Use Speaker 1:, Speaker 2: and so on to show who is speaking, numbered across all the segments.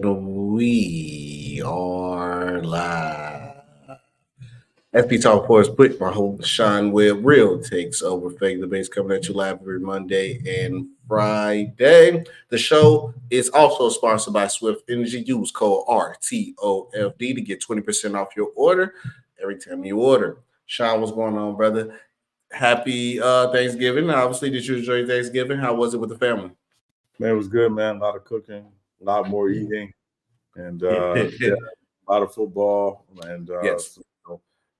Speaker 1: We are live. SBtalksports with my host Sean Webb. Real takes over fake debates coming at you live every Monday and Friday. The show is also sponsored by Swift Energy. Use code RTOFD to get 20% off your order every time you order. Sean, what's going on, brother? Happy Thanksgiving. Obviously, did you enjoy Thanksgiving? How was it with the family?
Speaker 2: Man, it was good, man. A lot of cooking, a lot more eating, and a lot of football and
Speaker 1: yes.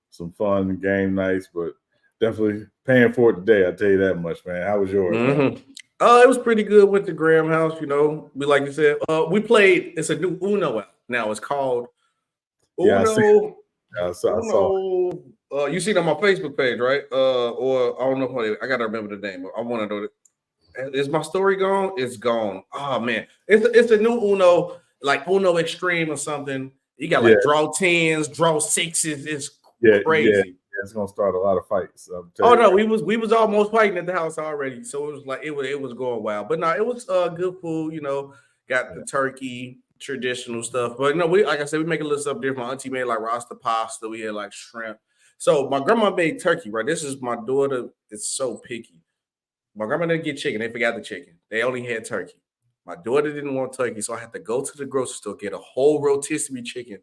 Speaker 2: some fun game nights, but definitely paying for it today. I tell you that much, man. How was yours?
Speaker 1: It was pretty good with the Graham house. You know, we like you said, we played. It's a new Uno app now. It's called Uno.
Speaker 2: I saw.
Speaker 1: You see it on my Facebook page, right? Or I don't know what I gotta remember the name. I want to know. Is my story gone? It's gone. Oh man, it's a new Uno, like Uno Extreme or something. You got like draw 10s, draw 6s. It's crazy.
Speaker 2: Yeah, it's gonna start a lot of fights.
Speaker 1: Oh no, we was almost fighting at the house already, so it was like it was going wild. But no, it was good food. You know, got the turkey, traditional stuff. But no, we like I said, we make a little stuff different. My auntie made like roster pasta. We had like shrimp. So my grandma made turkey. Right, this is my daughter. It's so picky. My grandma didn't get chicken. They forgot the chicken. They only had turkey. My daughter didn't want turkey, so I had to go to the grocery store, get a whole rotisserie chicken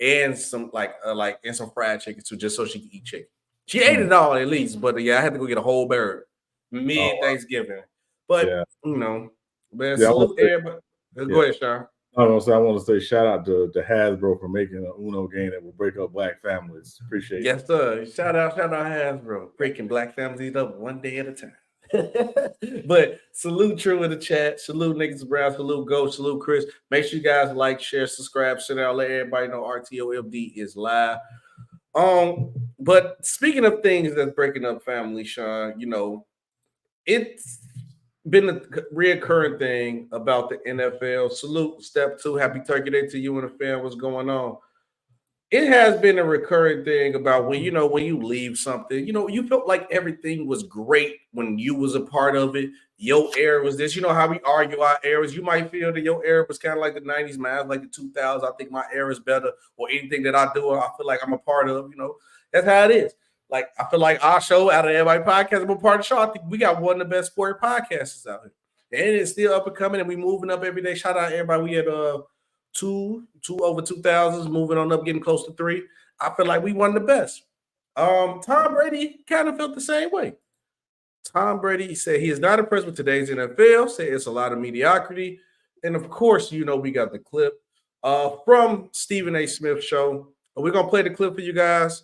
Speaker 1: and some and some fried chicken too, just so she could eat chicken. She ate it all at least, but yeah, I had to go get a whole bird mid-Thanksgiving. But you know, man, salute everybody. Go ahead, Sean.
Speaker 2: I want to say shout out to Hasbro for making an Uno game that will break up black families. Appreciate it.
Speaker 1: Yes, sir. Shout out Hasbro, breaking black families up one day at a time. But salute True in the chat, salute Niggas Brown, salute Ghost, salute Chris. Make sure you guys like, share, subscribe, send out, let everybody know RTOFD is live. But speaking of things that's breaking up family, Sean, you know, it's been a reoccurring thing about the NFL. Salute, step 2, happy Turkey Day to you and the fam. What's going on? It has been a recurring thing about when you leave something, you felt like everything was great when you was a part of it. Your era was this. You know how we argue our eras. You might feel that your era was kind of like the 90s, man, like the 2000s. I think my era is better, or anything that I do, I feel like I'm a part of. That's how it is. Like, I feel like our show, out of everybody podcast, I'm a part of the show. I think we got one of the best sport podcasts out here. And it's still up and coming, and we moving up every day. Shout out to everybody. We had two over 2000s, moving on up, getting close to 3. I feel like we one of the best. Tom Brady kind of felt the same way. Tom Brady said he is not impressed with today's NFL, said it's a lot of mediocrity. And of course, we got the clip from Stephen A. Smith show. We're going to play the clip for you guys.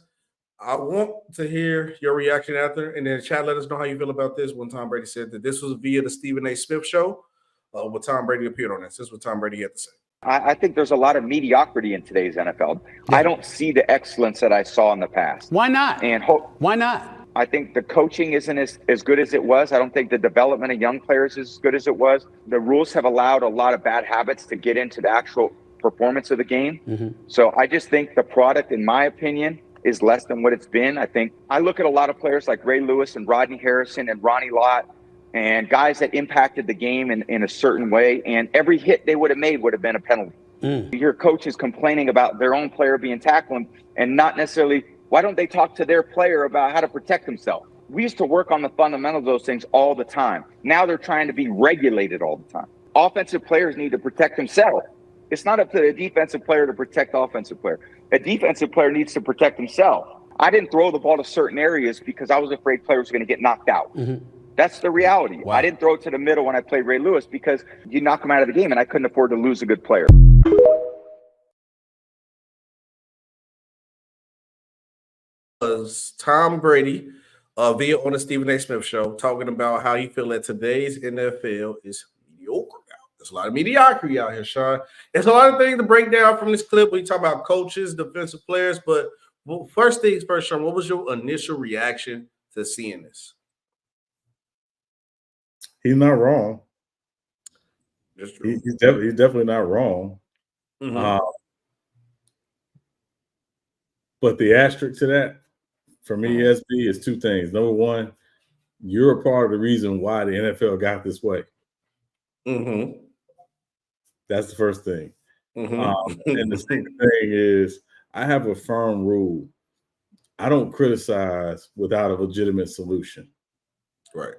Speaker 1: I want to hear your reaction after, and then chat, let us know how you feel about this when Tom Brady said that this was via the Stephen A. Smith show, what Tom Brady appeared on this. This is what Tom Brady had to say.
Speaker 3: I think there's a lot of mediocrity in today's NFL. Yeah. I don't see the excellence that I saw in the past.
Speaker 4: Why not?
Speaker 3: And
Speaker 4: why not?
Speaker 3: I think the coaching isn't as good as it was. I don't think the development of young players is as good as it was. The rules have allowed a lot of bad habits to get into the actual performance of the game. Mm-hmm. So I just think the product, in my opinion, is less than what it's been. I look at a lot of players like Ray Lewis and Rodney Harrison and Ronnie Lott, and guys that impacted the game in a certain way, and every hit they would have made would have been a penalty. You hear coaches complaining about their own player being tackled, and not necessarily, why don't they talk to their player about how to protect himself? We used to work on the fundamentals of those things all the time. Now they're trying to be regulated all the time. Offensive players need to protect themselves. It's not up to the defensive player to protect the offensive player. A defensive player needs to protect himself. I didn't throw the ball to certain areas because I was afraid players were going to get knocked out. Mm-hmm. That's the reality. Wow. I didn't throw it to the middle when I played Ray Lewis because you knock him out of the game, and I couldn't afford to lose a good player.
Speaker 1: Was Tom Brady via on the Stephen A. Smith show talking about how he feel that today's NFL is mediocre. There's a lot of mediocrity out here, Sean. There's a lot of things to break down from this clip. We talk about coaches, defensive players, but first things first, Sean, what was your initial reaction to seeing this?
Speaker 2: He's not wrong. He's definitely not wrong. Mm-hmm. But the asterisk to that, for me, SB, is 2 things. Number one, you're a part of the reason why the NFL got this way. Mm-hmm. That's the first thing. And the second thing is, I have a firm rule. I don't criticize without a legitimate solution.
Speaker 1: Right.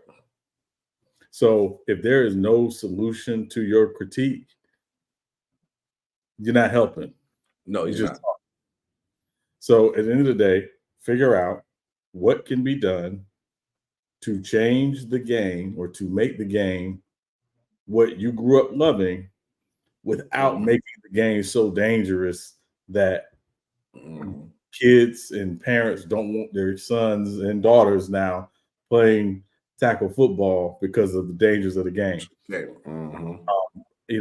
Speaker 2: So if there is no solution to your critique, you're not helping.
Speaker 1: No, you're
Speaker 2: just
Speaker 1: not.
Speaker 2: talking. So at the end of the day, figure out what can be done to change the game or to make the game what you grew up loving without making the game so dangerous that kids and parents don't want their sons and daughters now playing tackle football because of the dangers of the game.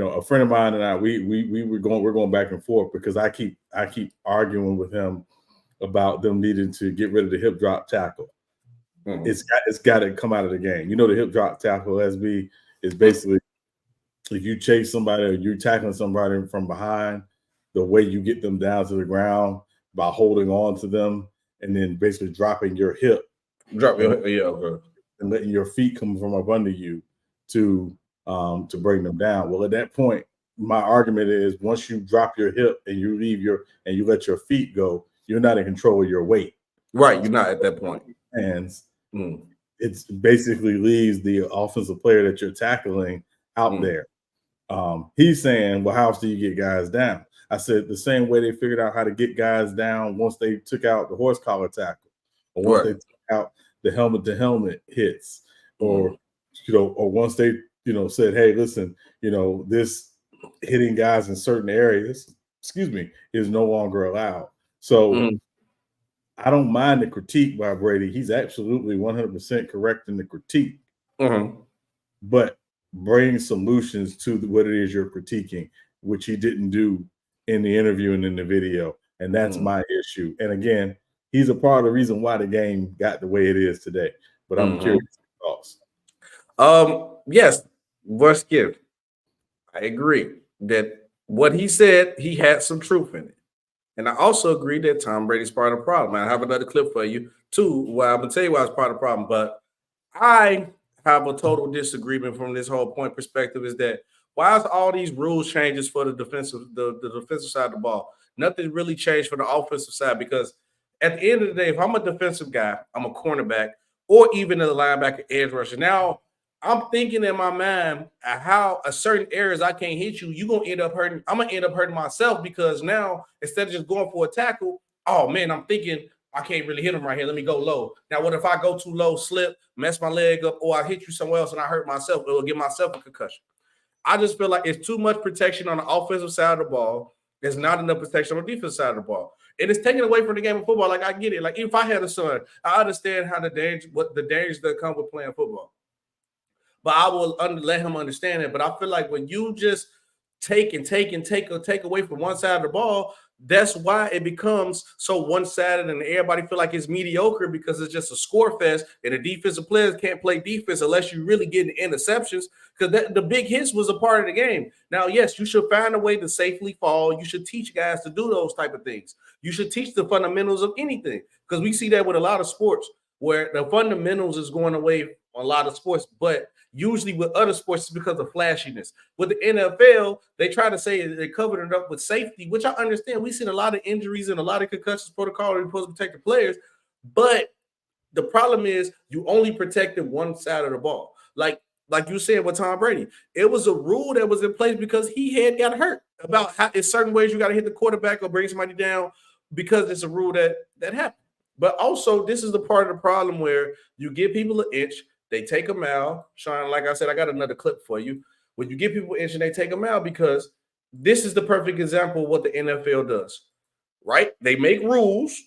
Speaker 2: A friend of mine and I, we're going back and forth because I keep arguing with him about them needing to get rid of the hip drop tackle. It's got to come out of the game. The hip drop tackle, SB, is basically if you chase somebody or you're tackling somebody from behind, the way you get them down to the ground by holding on to them and then basically dropping your hip. And letting your feet come from up under you to bring them down. Well, at that point, my argument is once you drop your hip and you let your feet go, you're not in control of your weight.
Speaker 1: Right, you're not at that point.
Speaker 2: And it's basically leaves the offensive player that you're tackling out there. He's saying, well, how else do you get guys down? I said the same way they figured out how to get guys down once they took out the horse collar tackle, or once they took out the helmet to helmet hits, or once they said, hey, listen, this hitting guys in certain areas, is no longer allowed. So I don't mind the critique by Brady. He's absolutely 100% correct in the critique, but bring solutions to what it is you're critiquing, which he didn't do in the interview and in the video. And that's my issue. And again, he's a part of the reason why the game got the way it is today. But I'm curious thoughts.
Speaker 1: Yes, Russ Gift. I agree that what he said, he had some truth in it. And I also agree that Tom Brady's part of the problem. I have another clip for you, too. Well, I'm going to tell you why it's part of the problem. But I have a total disagreement from this whole point perspective is that why is all these rules changes for the defensive side of the ball? Nothing really changed for the offensive side because at the end of the day, if I'm a defensive guy, I'm a cornerback, or even a linebacker edge rusher. Now, I'm thinking in my mind how a certain areas I can't hit you, you're going to end up hurting. I'm going to end up hurting myself because now instead of just going for a tackle, oh, man, I'm thinking I can't really hit him right here. Let me go low. Now, what if I go too low, slip, mess my leg up, or I hit you somewhere else and I hurt myself? It will give myself a concussion. I just feel like it's too much protection on the offensive side of the ball. There's not enough protection on the defensive side of the ball. And it's taken away from the game of football. Like, I get it. Like, if I had a son, I understand how the dangers that come with playing football. But I will let him understand it. But I feel like when you just take away from one side of the ball, that's why it becomes so one-sided and everybody feel like it's mediocre because it's just a score fest and the defensive players can't play defense unless you really get interceptions because the big hits was a part of the game. Now, yes, you should find a way to safely fall. You should teach guys to do those type of things. You should teach the fundamentals of anything because we see that with a lot of sports where the fundamentals is going away on a lot of sports, but usually with other sports, it's because of flashiness. With the NFL, they try to say they covered it up with safety, which I understand. We've seen a lot of injuries and a lot of concussions protocol are supposed to protect the players. But the problem is you only protected one side of the ball. Like you said with Tom Brady, it was a rule that was in place because he had got hurt about how in certain ways you got to hit the quarterback or bring somebody down because it's a rule that happened. But also, this is the part of the problem where you give people an inch, they take a mile. Sean, like I said, I got another clip for you. When you give people an inch and they take a mile, because this is the perfect example of what the NFL does, right? They make rules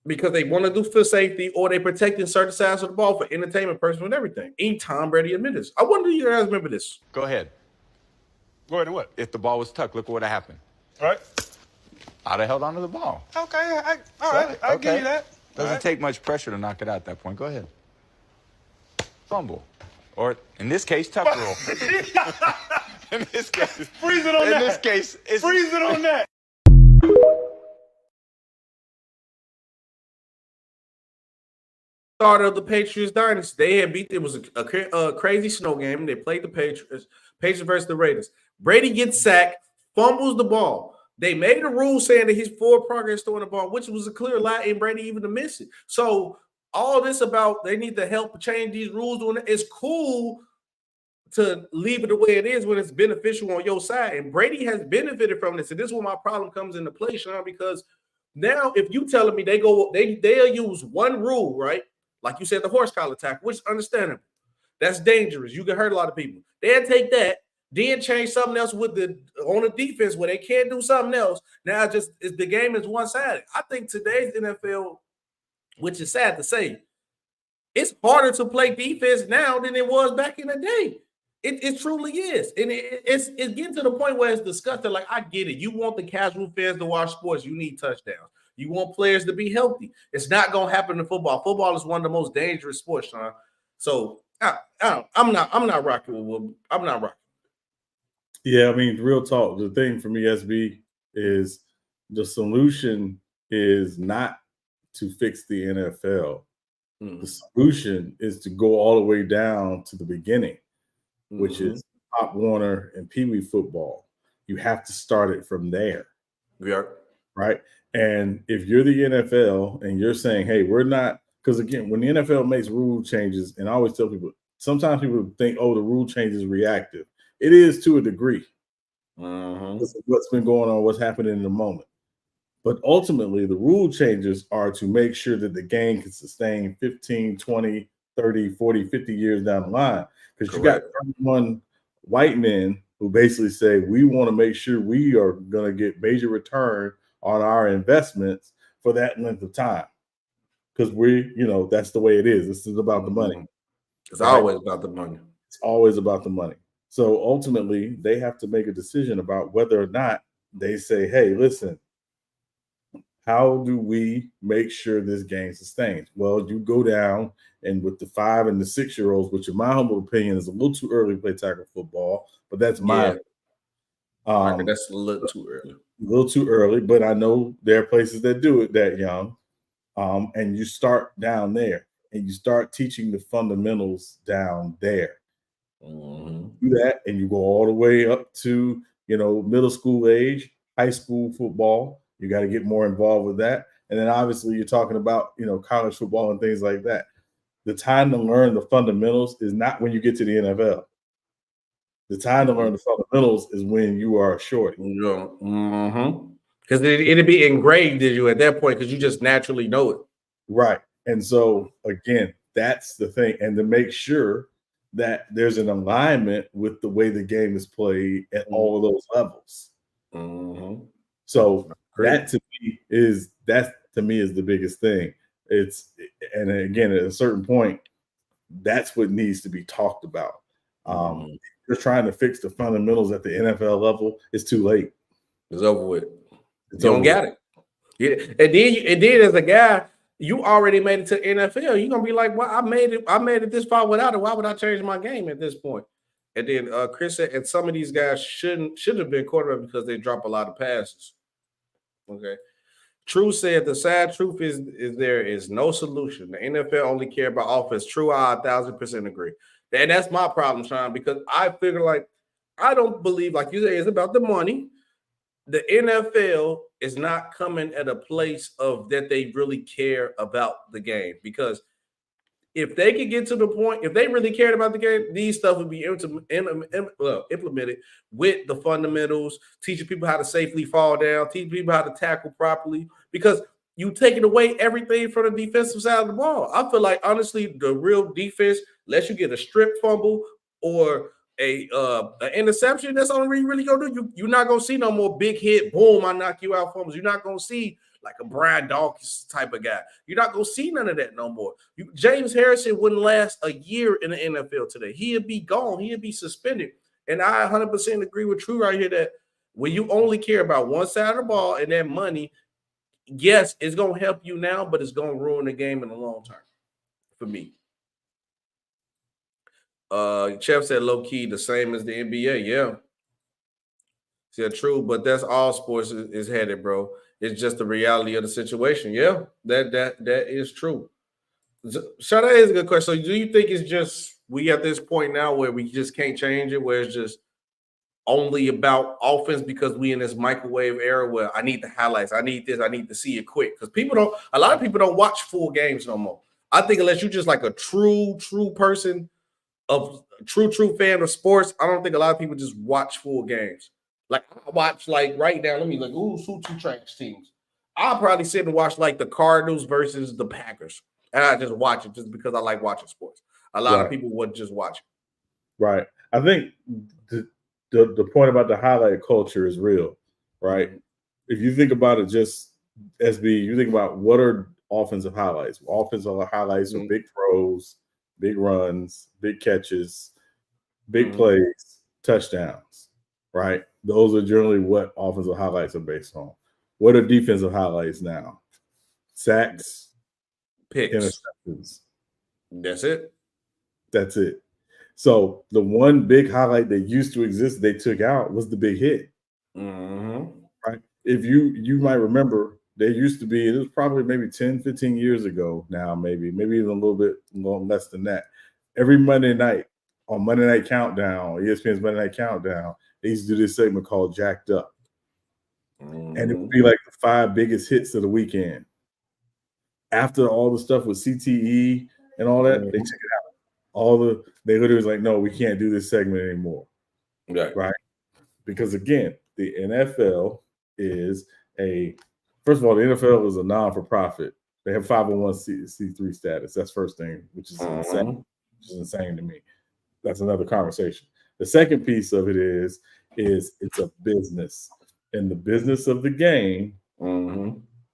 Speaker 1: because they want to do for safety or they protecting certain sides of the ball for entertainment purposes and everything. Even Tom Brady admitted this. I wonder if you guys remember this.
Speaker 4: Go ahead.
Speaker 5: Go ahead and what?
Speaker 4: If the ball was tucked, look what would have happened.
Speaker 5: All right.
Speaker 4: I'd have held on to the ball.
Speaker 5: Okay, all right. I'll give you that.
Speaker 4: Doesn't take much pressure to knock it out at that point. Go ahead. Fumble. Or, in this case, tuck rule. In this case.
Speaker 5: Freeze it on that.
Speaker 4: In this case.
Speaker 5: Freeze it on that.
Speaker 1: Start of the Patriots dynasty. They had beat, it was a crazy snow game. They played the Patriots versus the Raiders. Brady gets sacked fumbles the ball. They made a rule saying that he's forward progress throwing the ball, which was a clear lie, and Brady even to miss it. So all this about they need to help change these rules doing it, it's cool to leave it the way it is when it's beneficial on your side. And Brady has benefited from this. And this is where my problem comes into play, Sean, because now if you telling me they'll use one rule, right? Like you said, the horse collar tackle, which is understandable. That's dangerous. You can hurt a lot of people. They'll take that, then change something else with on the defense where they can't do something else. Now the game is one-sided. I think today's NFL, which is sad to say, it's harder to play defense now than it was back in the day. It truly is. And it's getting to the point where it's disgusting. Like, I get it. You want the casual fans to watch sports. You need touchdowns. You want players to be healthy. It's not going to happen in football. Football is one of the most dangerous sports, Sean. So I'm not rocking with – I'm not rocking.
Speaker 2: Yeah, I mean, real talk. The thing for me, SB, is the solution is not to fix the NFL. The solution is to go all the way down to the beginning, which is Pop Warner and Pee Wee football. You have to start it from there.
Speaker 1: Yeah.
Speaker 2: Right? And if you're the NFL and you're saying, hey, we're not – because, again, when the NFL makes rule changes, and I always tell people, sometimes people think, oh, the rule change is reactive. It is to a degree. What's been going on, what's happening in the moment. But ultimately, the rule changes are to make sure that the game can sustain 15, 20, 30, 40, 50 years down the line. Because you got 31 white men who basically say, we want to make sure we are going to get major return on our investments for that length of time. Because that's the way it is. This is about the money.
Speaker 1: It's always about the money.
Speaker 2: It's always about the money. So ultimately, they have to make a decision about whether or not they say, hey, listen, how do we make sure this game sustains? Well, you go down and with the 5 and the 6-year-olds, which in my humble opinion is a little too early to play tackle football, but that's my
Speaker 1: that's a little too early.
Speaker 2: A little too early, but I know there are places that do it that young. And you start down there and you start teaching the fundamentals down there. Do that, and you go all the way up to middle school age, high school football. You got to get more involved with that. And then obviously you're talking about, college football and things like that. The time to learn the fundamentals is not when you get to the NFL. The time to learn the fundamentals is when you are a shorty.
Speaker 1: Because it'd be engraved in you at that point because you just naturally know it.
Speaker 2: Right. And so, again, that's the thing. And to make sure that there's an alignment with the way the game is played at all of those levels. So that to me is the biggest thing. And again, at a certain point, that's what needs to be talked about. If you're trying to fix the fundamentals at the NFL level, it's too late.
Speaker 1: It's over with. You don't got it. Yeah. And then as a guy, you already made it to NFL. You're gonna be like, well, I made it this far without it. Why would I change my game at this point? And then Chris said, and some of these guys shouldn't have been quarterback because they drop a lot of passes. Okay. True said the sad truth is there is no solution. The NFL only care about offense. True, I 1,000% agree. And that's my problem, Sean, because I figure like I don't believe, like you say, it's about the money. The NFL is not coming at a place of that they really care about the game, because if they could get to the point, if they really cared about the game, these stuff would be implemented with the fundamentals, teaching people how to safely fall down, teaching people how to tackle properly, because you taking away everything from the defensive side of the ball. I feel like, honestly, the real defense, unless you get a strip fumble or an interception, that's all you really gonna do. You're not gonna see no more big hit, boom, I knock you out fumbles. You're not gonna see like a Brian Dawkins type of guy. You're not gonna see none of that no more. James Harrison wouldn't last a year in the NFL today. He'd be gone. He'd be suspended. And I 100% agree with True right here that when you only care about one side of the ball and that money, yes, it's gonna help you now, but it's gonna ruin the game in the long term for me. Chef said low key the same as the NBA. Yeah. Said true, but that's all sports is headed, bro. It's just the reality of the situation. Yeah, that is true. Shatter is a good question. So do you think it's just we at this point now where we just can't change it, where it's just only about offense because we in this microwave era where I need the highlights, I need this, I need to see it quick. Because a lot of people don't watch full games no more. I think unless you're just like a true person of true fan of sports, I don't think a lot of people just watch full games. Like I watch like right now, let me look, who two trash teams. I'll probably sit and watch like the Cardinals versus the Packers. And I just watch it just because I like watching sports. A lot of people would just watch it.
Speaker 2: Right. I think the point about the highlight culture is real, right? If you think about it, just SB, you think about what are offensive highlights. Offensive highlights are big throws, big runs, big catches, big plays, touchdowns, right? Those are generally what offensive highlights are based on. What are defensive highlights now? Sacks,
Speaker 1: picks,
Speaker 2: interceptions.
Speaker 1: That's it.
Speaker 2: That's it. So the one big highlight that used to exist they took out was the big hit. Right? If you might remember, there used to be, it was probably maybe 10, 15 years ago now, maybe even a little bit less than that. Every Monday night on Monday Night Countdown, ESPN's Monday Night Countdown, they used to do this segment called Jacked Up. And it would be like the 5 biggest hits of the weekend. After all the stuff with CTE and all that, they took it out. They literally was like, no, we can't do this segment anymore. Right? Because again, the NFL is first of all, the NFL is a non-for-profit. They have 501c3 status. That's first thing, which is insane to me. That's another conversation. The second piece of it is it's a business. And the business of the game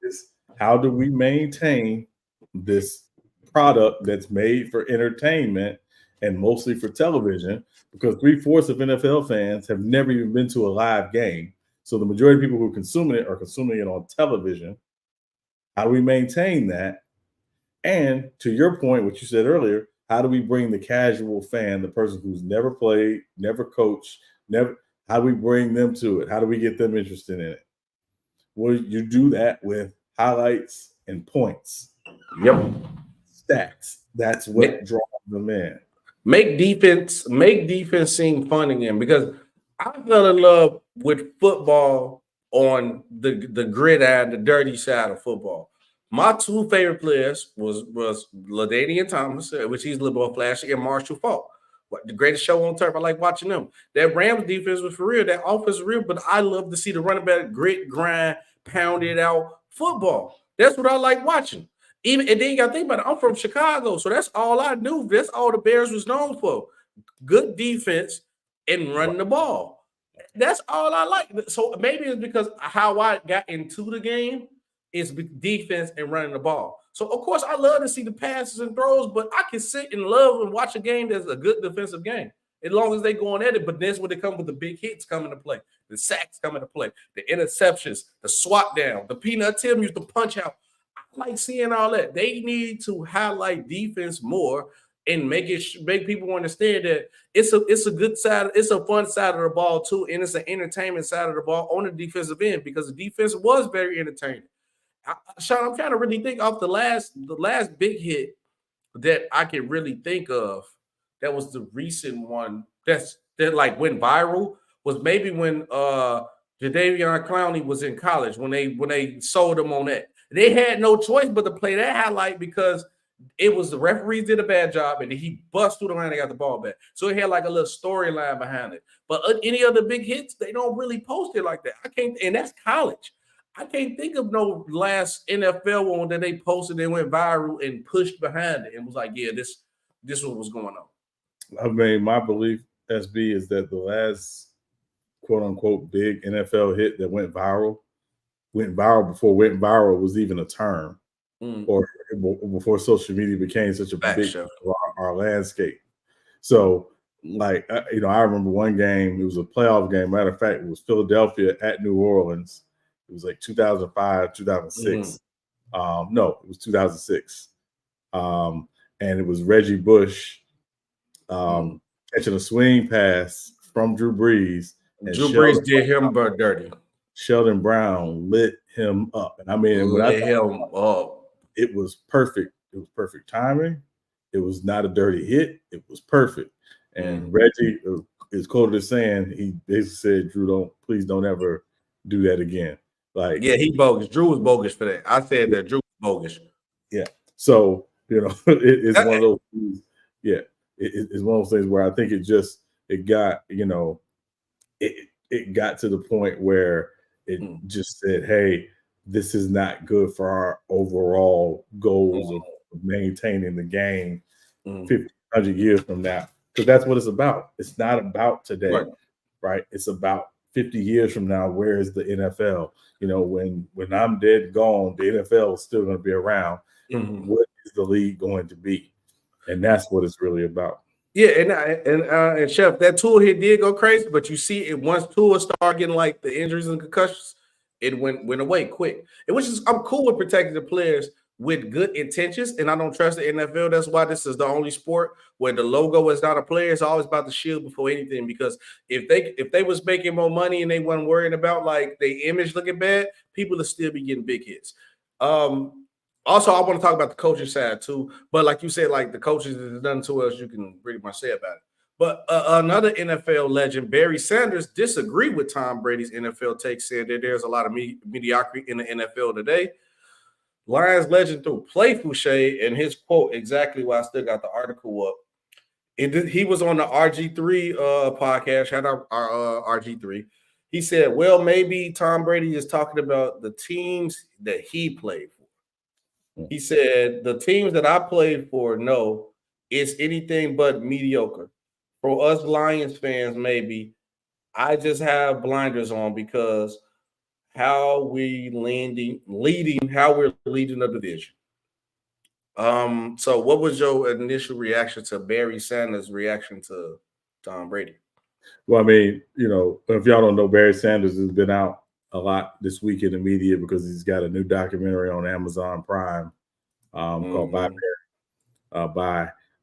Speaker 2: is how do we maintain this product that's made for entertainment and mostly for television, because 3/4 of NFL fans have never even been to a live game. So the majority of people who are consuming it on television. How do we maintain that? And to your point, what you said earlier, how do we bring the casual fan, the person who's never played, never coached, how do we bring them to it? How do we get them interested in it? Well, you do that with highlights and points. Stats. That's what draws them in.
Speaker 1: Make defense seem fun again, because I fell in love with football on the gridiron, the dirty side of football. My 2 favorite players was LaDainian Thomas, which he's a little more flashy, and Marshall Faulk. The greatest show on turf. I like watching them. That Rams defense was for real. That offense was real, but I love to see the running back grit, grind, pound it out football. That's what I like watching. And then you got to think about it. I'm from Chicago, so that's all I knew. That's all the Bears was known for. Good defense and running the ball. That's all I like. So maybe it's because how I got into the game is defense and running the ball. So, of course, I love to see the passes and throws, but I can sit and love and watch a game that's a good defensive game as long as they going at it. But that's where they come with the big hits coming to play, the sacks coming to play, the interceptions, the swat down, the Peanut Tim used to punch out. I like seeing all that. They need to highlight defense more and make people understand that it's a good side, it's a fun side of the ball too, and it's an entertainment side of the ball on the defensive end, because the defense was very entertaining. Sean, I'm trying to really think off the last big hit that I can really think of. That was the recent one that like went viral, was maybe when Jadeveon Clowney was in college, when they sold him on that. They had no choice but to play that highlight because it was the referees did a bad job and he bust through the line and got the ball back. So it had like a little storyline behind it. But any other big hits, they don't really post it like that. And that's college. I can't think of no last NFL one that they posted and went viral and pushed behind it and was like, yeah, this what was going on.
Speaker 2: I mean, my belief, SB, is that the last quote unquote big NFL hit that went viral before went viral was even a term, or before social media became such a big
Speaker 1: show
Speaker 2: of our landscape. So, like, I remember one game, it was a playoff game. Matter of fact, it was Philadelphia at New Orleans. It was like 2005, 2006. No, it was 2006. And it was Reggie Bush catching a swing pass from Drew Brees. And
Speaker 1: Drew Brees did him dirty.
Speaker 2: Sheldon Brown lit him up. And I mean, when it was perfect. It was perfect timing. It was not a dirty hit. It was perfect. And Reggie, is quoted as saying, he basically said, Drew, please don't ever do that again. Like,
Speaker 1: yeah, he bogus. Drew was bogus for that. I said that Drew was bogus.
Speaker 2: Yeah. So, it's one of those things. Yeah. It's one of those things where I think it got, it got to the point where it just said, hey, this is not good for our overall goals of maintaining the game 100 years from now. Because that's what it's about. It's not about today, right? It's about 50 years from now. Where is the NFL? When I'm dead gone, the NFL is still going to be around. What is the league going to be? And that's what it's really about.
Speaker 1: Yeah, and Chef, that Tua hit did go crazy, but you see, it once Tua started getting like the injuries and concussions, it went away quick. And which is, I'm cool with protecting the players with good intentions, and I don't trust the NFL. That's why this is the only sport where the logo is not a player. It's always about the shield before anything. Because if they was making more money and they weren't worrying about like their image looking bad, people would still be getting big hits. Also, I want to talk about the coaching side too. But like you said, like the coaches, there's nothing to us you can pretty much say about it. But another NFL legend, Barry Sanders, disagreed with Tom Brady's NFL take, saying that there's a lot of mediocrity in the NFL today. Lions legend threw playful shade, and his quote exactly why I still got the article up. He was on the RG3 podcast. Shout out our RG3. He said, well, maybe Tom Brady is talking about the teams that he played for. He said, the teams that I played for, no, it's anything but mediocre. For us Lions fans, maybe, I just have blinders on because how we're leading the division. So what was your initial reaction to Barry Sanders' reaction to Tom Brady?
Speaker 2: Well, I mean, if y'all don't know, Barry Sanders has been out a lot this week in the media because he's got a new documentary on Amazon Prime called Bye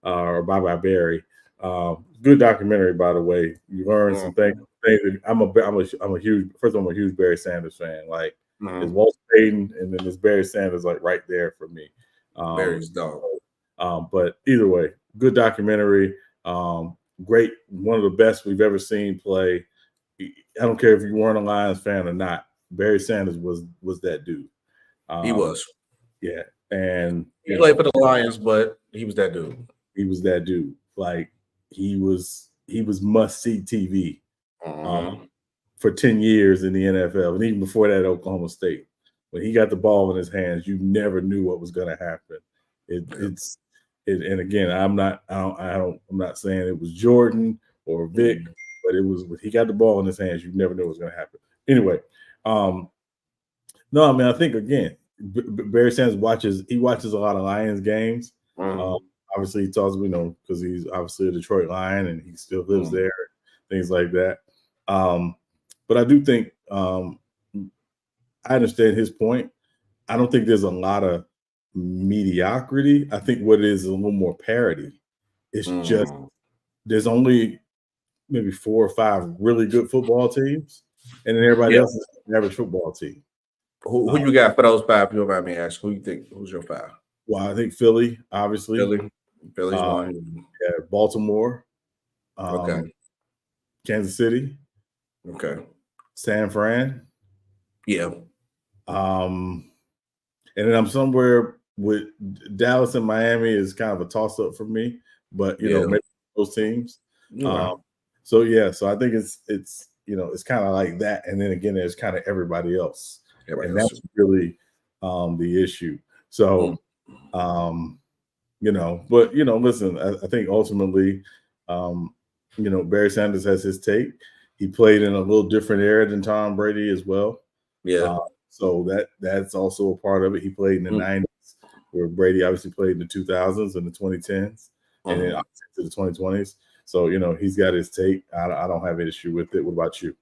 Speaker 2: Bye Barry. Good documentary, by the way. You learn some things. I'm a huge Barry Sanders fan. Like, it's Walt Payton and then there's Barry Sanders, like right there for me.
Speaker 1: Barry's dog.
Speaker 2: But either way, good documentary. Great, one of the best we've ever seen play. I don't care if you weren't a Lions fan or not. Barry Sanders was that dude.
Speaker 1: He was.
Speaker 2: Yeah. And
Speaker 1: he played for the Lions, but he was that dude.
Speaker 2: He was that dude. Like, he was must-see TV for 10 years in the NFL. And even before that, Oklahoma State. When he got the ball in his hands, you never knew what was going to happen. And again, I'm not saying it was Jordan or Vic, but it was when he got the ball in his hands, you never knew what was going to happen. Anyway, no, I mean, I think again, Barry Sanders watches a lot of Lions games. Obviously, he talks, because he's obviously a Detroit Lion and he still lives there, things like that. But I do think I understand his point. I don't think there's a lot of mediocrity. I think what it is a little more parity. It's just there's only maybe 4 or 5 really good football teams, and then everybody else is an average football team.
Speaker 1: Who you got for those 5? You mind me asking? Who you think? Who's your 5?
Speaker 2: Well, I think Philly, obviously.
Speaker 1: Philly's one.
Speaker 2: Yeah, Baltimore.
Speaker 1: Okay.
Speaker 2: Kansas City.
Speaker 1: Okay.
Speaker 2: San Fran.
Speaker 1: Yeah.
Speaker 2: And then I'm somewhere with Dallas and Miami is kind of a toss-up for me, but maybe those teams. So I think it's kind of like that, and then again, there's kind of everybody else, and that's really the issue. So, but listen, I think ultimately, Barry Sanders has his take. He played in a little different era than Tom Brady as well.
Speaker 1: Yeah.
Speaker 2: So that's also a part of it. He played in the 90s, where Brady obviously played in the 2000s and the 2010s, and then to the 2020s. So, he's got his take. I don't have an issue with it. What about you?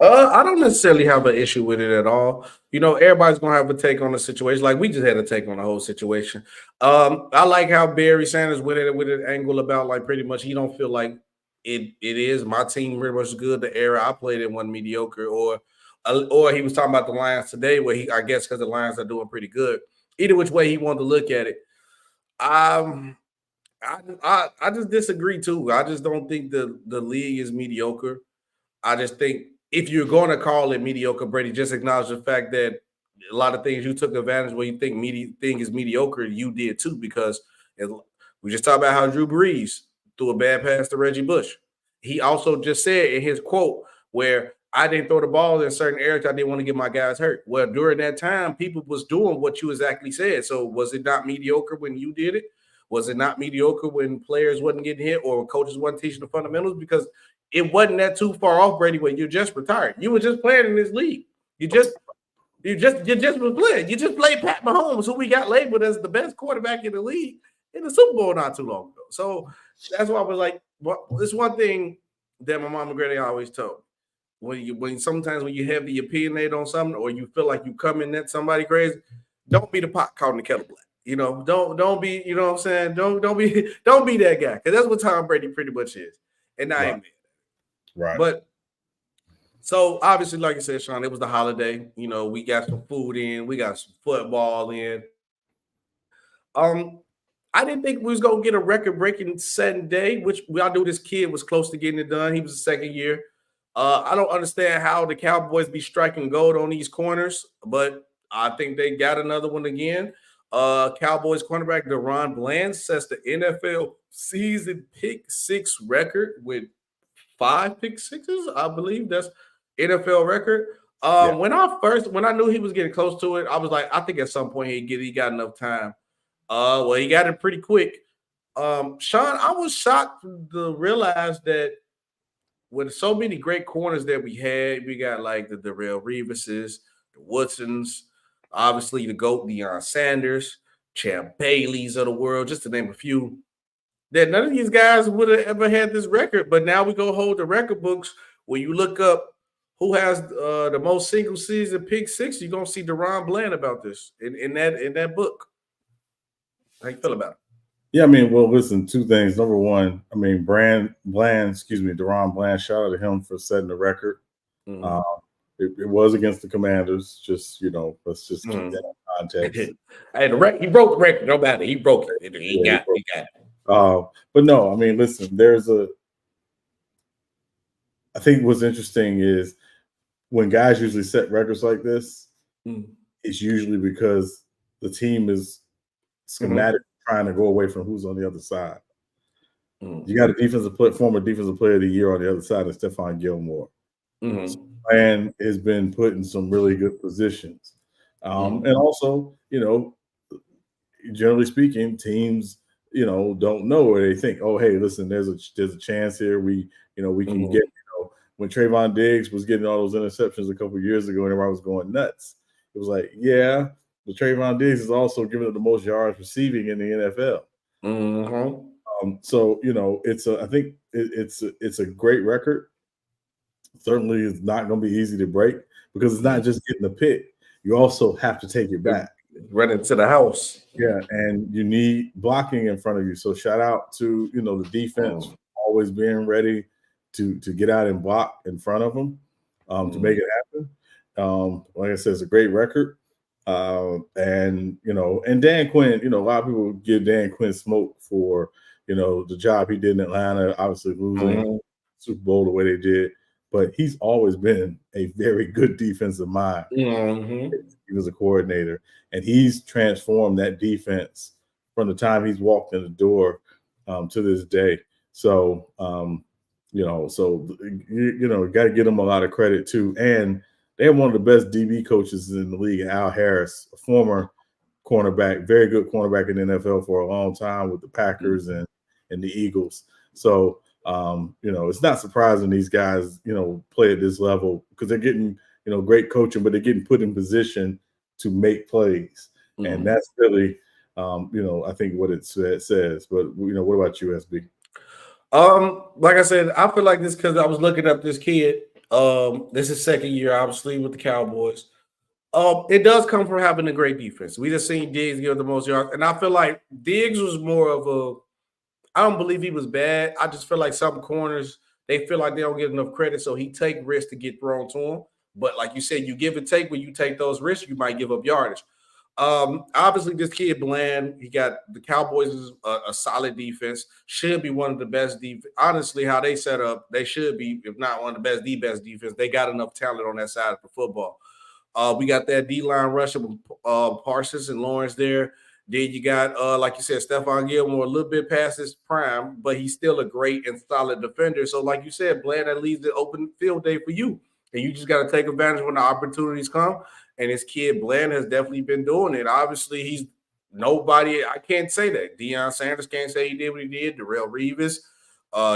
Speaker 1: I don't necessarily have an issue with it at all. Everybody's going to have a take on the situation. Like, we just had a take on the whole situation. I like how Barry Sanders went at it with an angle about, like, pretty much he don't feel like it is. My team pretty much good. The era I played in wasn't mediocre, or he was talking about the Lions today, where I guess because the Lions are doing pretty good. Either which way he wanted to look at it. I just disagree too. I just don't think the league is mediocre. I just think if you're going to call it mediocre, Brady, just acknowledge the fact that a lot of things you took advantage where you think is mediocre, you did too, because we just talked about how Drew Brees threw a bad pass to Reggie Bush. He also just said in his quote where I didn't throw the ball in certain areas. I didn't want to get my guys hurt. Well, during that time, people was doing what you exactly said. So was it not mediocre when you did it? Was it not mediocre when players wasn't getting hit or coaches wasn't teaching the fundamentals? Because it wasn't that too far off, Brady, when you just retired. You were just playing in this league. You just was playing. You just played Pat Mahomes, who we got labeled as the best quarterback in the league in the Super Bowl not too long ago. So that's why I was like, well, it's one thing that my mama Grady always told. When sometimes when you heavily opinionate on something or you feel like you coming at somebody crazy, don't be the pot calling the kettle black. You know, don't be, you know what I'm saying? Don't be that guy. Because that's what Tom Brady pretty much is. And I ain't mad. Right. But so obviously, like you said, Sean, it was the holiday. You know, we got some food in, we got some football in. I didn't think we was gonna get a record-breaking Sunday, which we all knew this kid was close to getting it done. He was the second year. I don't understand how the Cowboys be striking gold on these corners, but I think they got another one again. Cowboys cornerback DaRon Bland sets the NFL season pick six record with 5 pick sixes. I believe that's NFL record. When I knew he was getting close to it, I was like, I think at some point he got enough time. Well, he got it pretty quick. Sean, I was shocked to realize that with so many great corners that we had, we got like the Darrelle Reeveses, the Woodsons, obviously the GOAT, Deion Sanders, Champ Baileys of the world, just to name a few, that none of these guys would have ever had this record. But now we go hold the record books. When you look up who has the most single season pick six, you're going to see DaRon Bland about this in that book. How you feel about it?
Speaker 2: Yeah, I mean, well, listen, two things. Number one, I mean, DaRon Bland, shout out to him for setting the record. Mm-hmm. It was against the Commanders. Just, you know, let's just keep that in context.
Speaker 1: Hey, he broke the record. No matter. He broke it. He got it.
Speaker 2: But no, I mean, listen, I think what's interesting is when guys usually set records like this, it's usually because the team is schematic trying to go away from who's on the other side. You got a former defensive player of the year on the other side of Stephon Gilmore. And has been put in some really good positions. And also, you know, generally speaking, teams, you know, don't know where they think, oh, hey, listen, there's a chance here. We can get, when Trayvon Diggs was getting all those interceptions a couple of years ago and everybody was going nuts. It was like, yeah, but Trayvon Diggs is also giving up the most yards receiving in the NFL. So, you know, I think it's a great record. Certainly it's not going to be easy to break because it's not just getting the pick. You also have to take it back.
Speaker 1: Run into the house.
Speaker 2: Yeah, and you need blocking in front of you. So shout out to, you know, the defense always being ready to get out and block in front of them to make it happen. Like I said, it's a great record. And, you know, and Dan Quinn, you know, a lot of people give Dan Quinn smoke for, you know, the job he did in Atlanta, obviously losing Super Bowl the way they did. But he's always been a very good defensive mind. He was a coordinator, and he's transformed that defense from the time he's walked in the door to this day. So, you know, got to give him a lot of credit too. And they have one of the best DB coaches in the league, Al Harris, a former cornerback, very good cornerback in the NFL for a long time with the Packers and the Eagles. So, you know, it's not surprising these guys, you know, play at this level because they're getting, you know, great coaching, but they're getting put in position to make plays. And that's really, you know, I think what it says. But, you know, what about you, SB?
Speaker 1: Like I said, I feel like this because I was looking up this kid. This is second year, obviously, with the Cowboys. It does come from having a great defense. We just seen Diggs give the most yards. And I feel like Diggs was more of I don't believe he was bad. I just feel like some corners, they feel like they don't get enough credit, so he take risks to get thrown to him. But like you said, you give and take. When you take those risks, you might give up yardage. Obviously, this kid Bland, he got the Cowboys is a solid defense. Should be one of the best honestly, how they set up, they should be, if not one of the best defense. They got enough talent on that side of the football. We got that D-line rusher with Parsons and Lawrence there. Then you got, like you said, Stephon Gilmore, a little bit past his prime, but he's still a great and solid defender. So, like you said, Bland, that leaves the open field day for you. And you just got to take advantage when the opportunities come. And this kid, Bland, has definitely been doing it. Obviously, he's nobody. I can't say that. Deion Sanders can't say he did what he did. Darrelle Revis,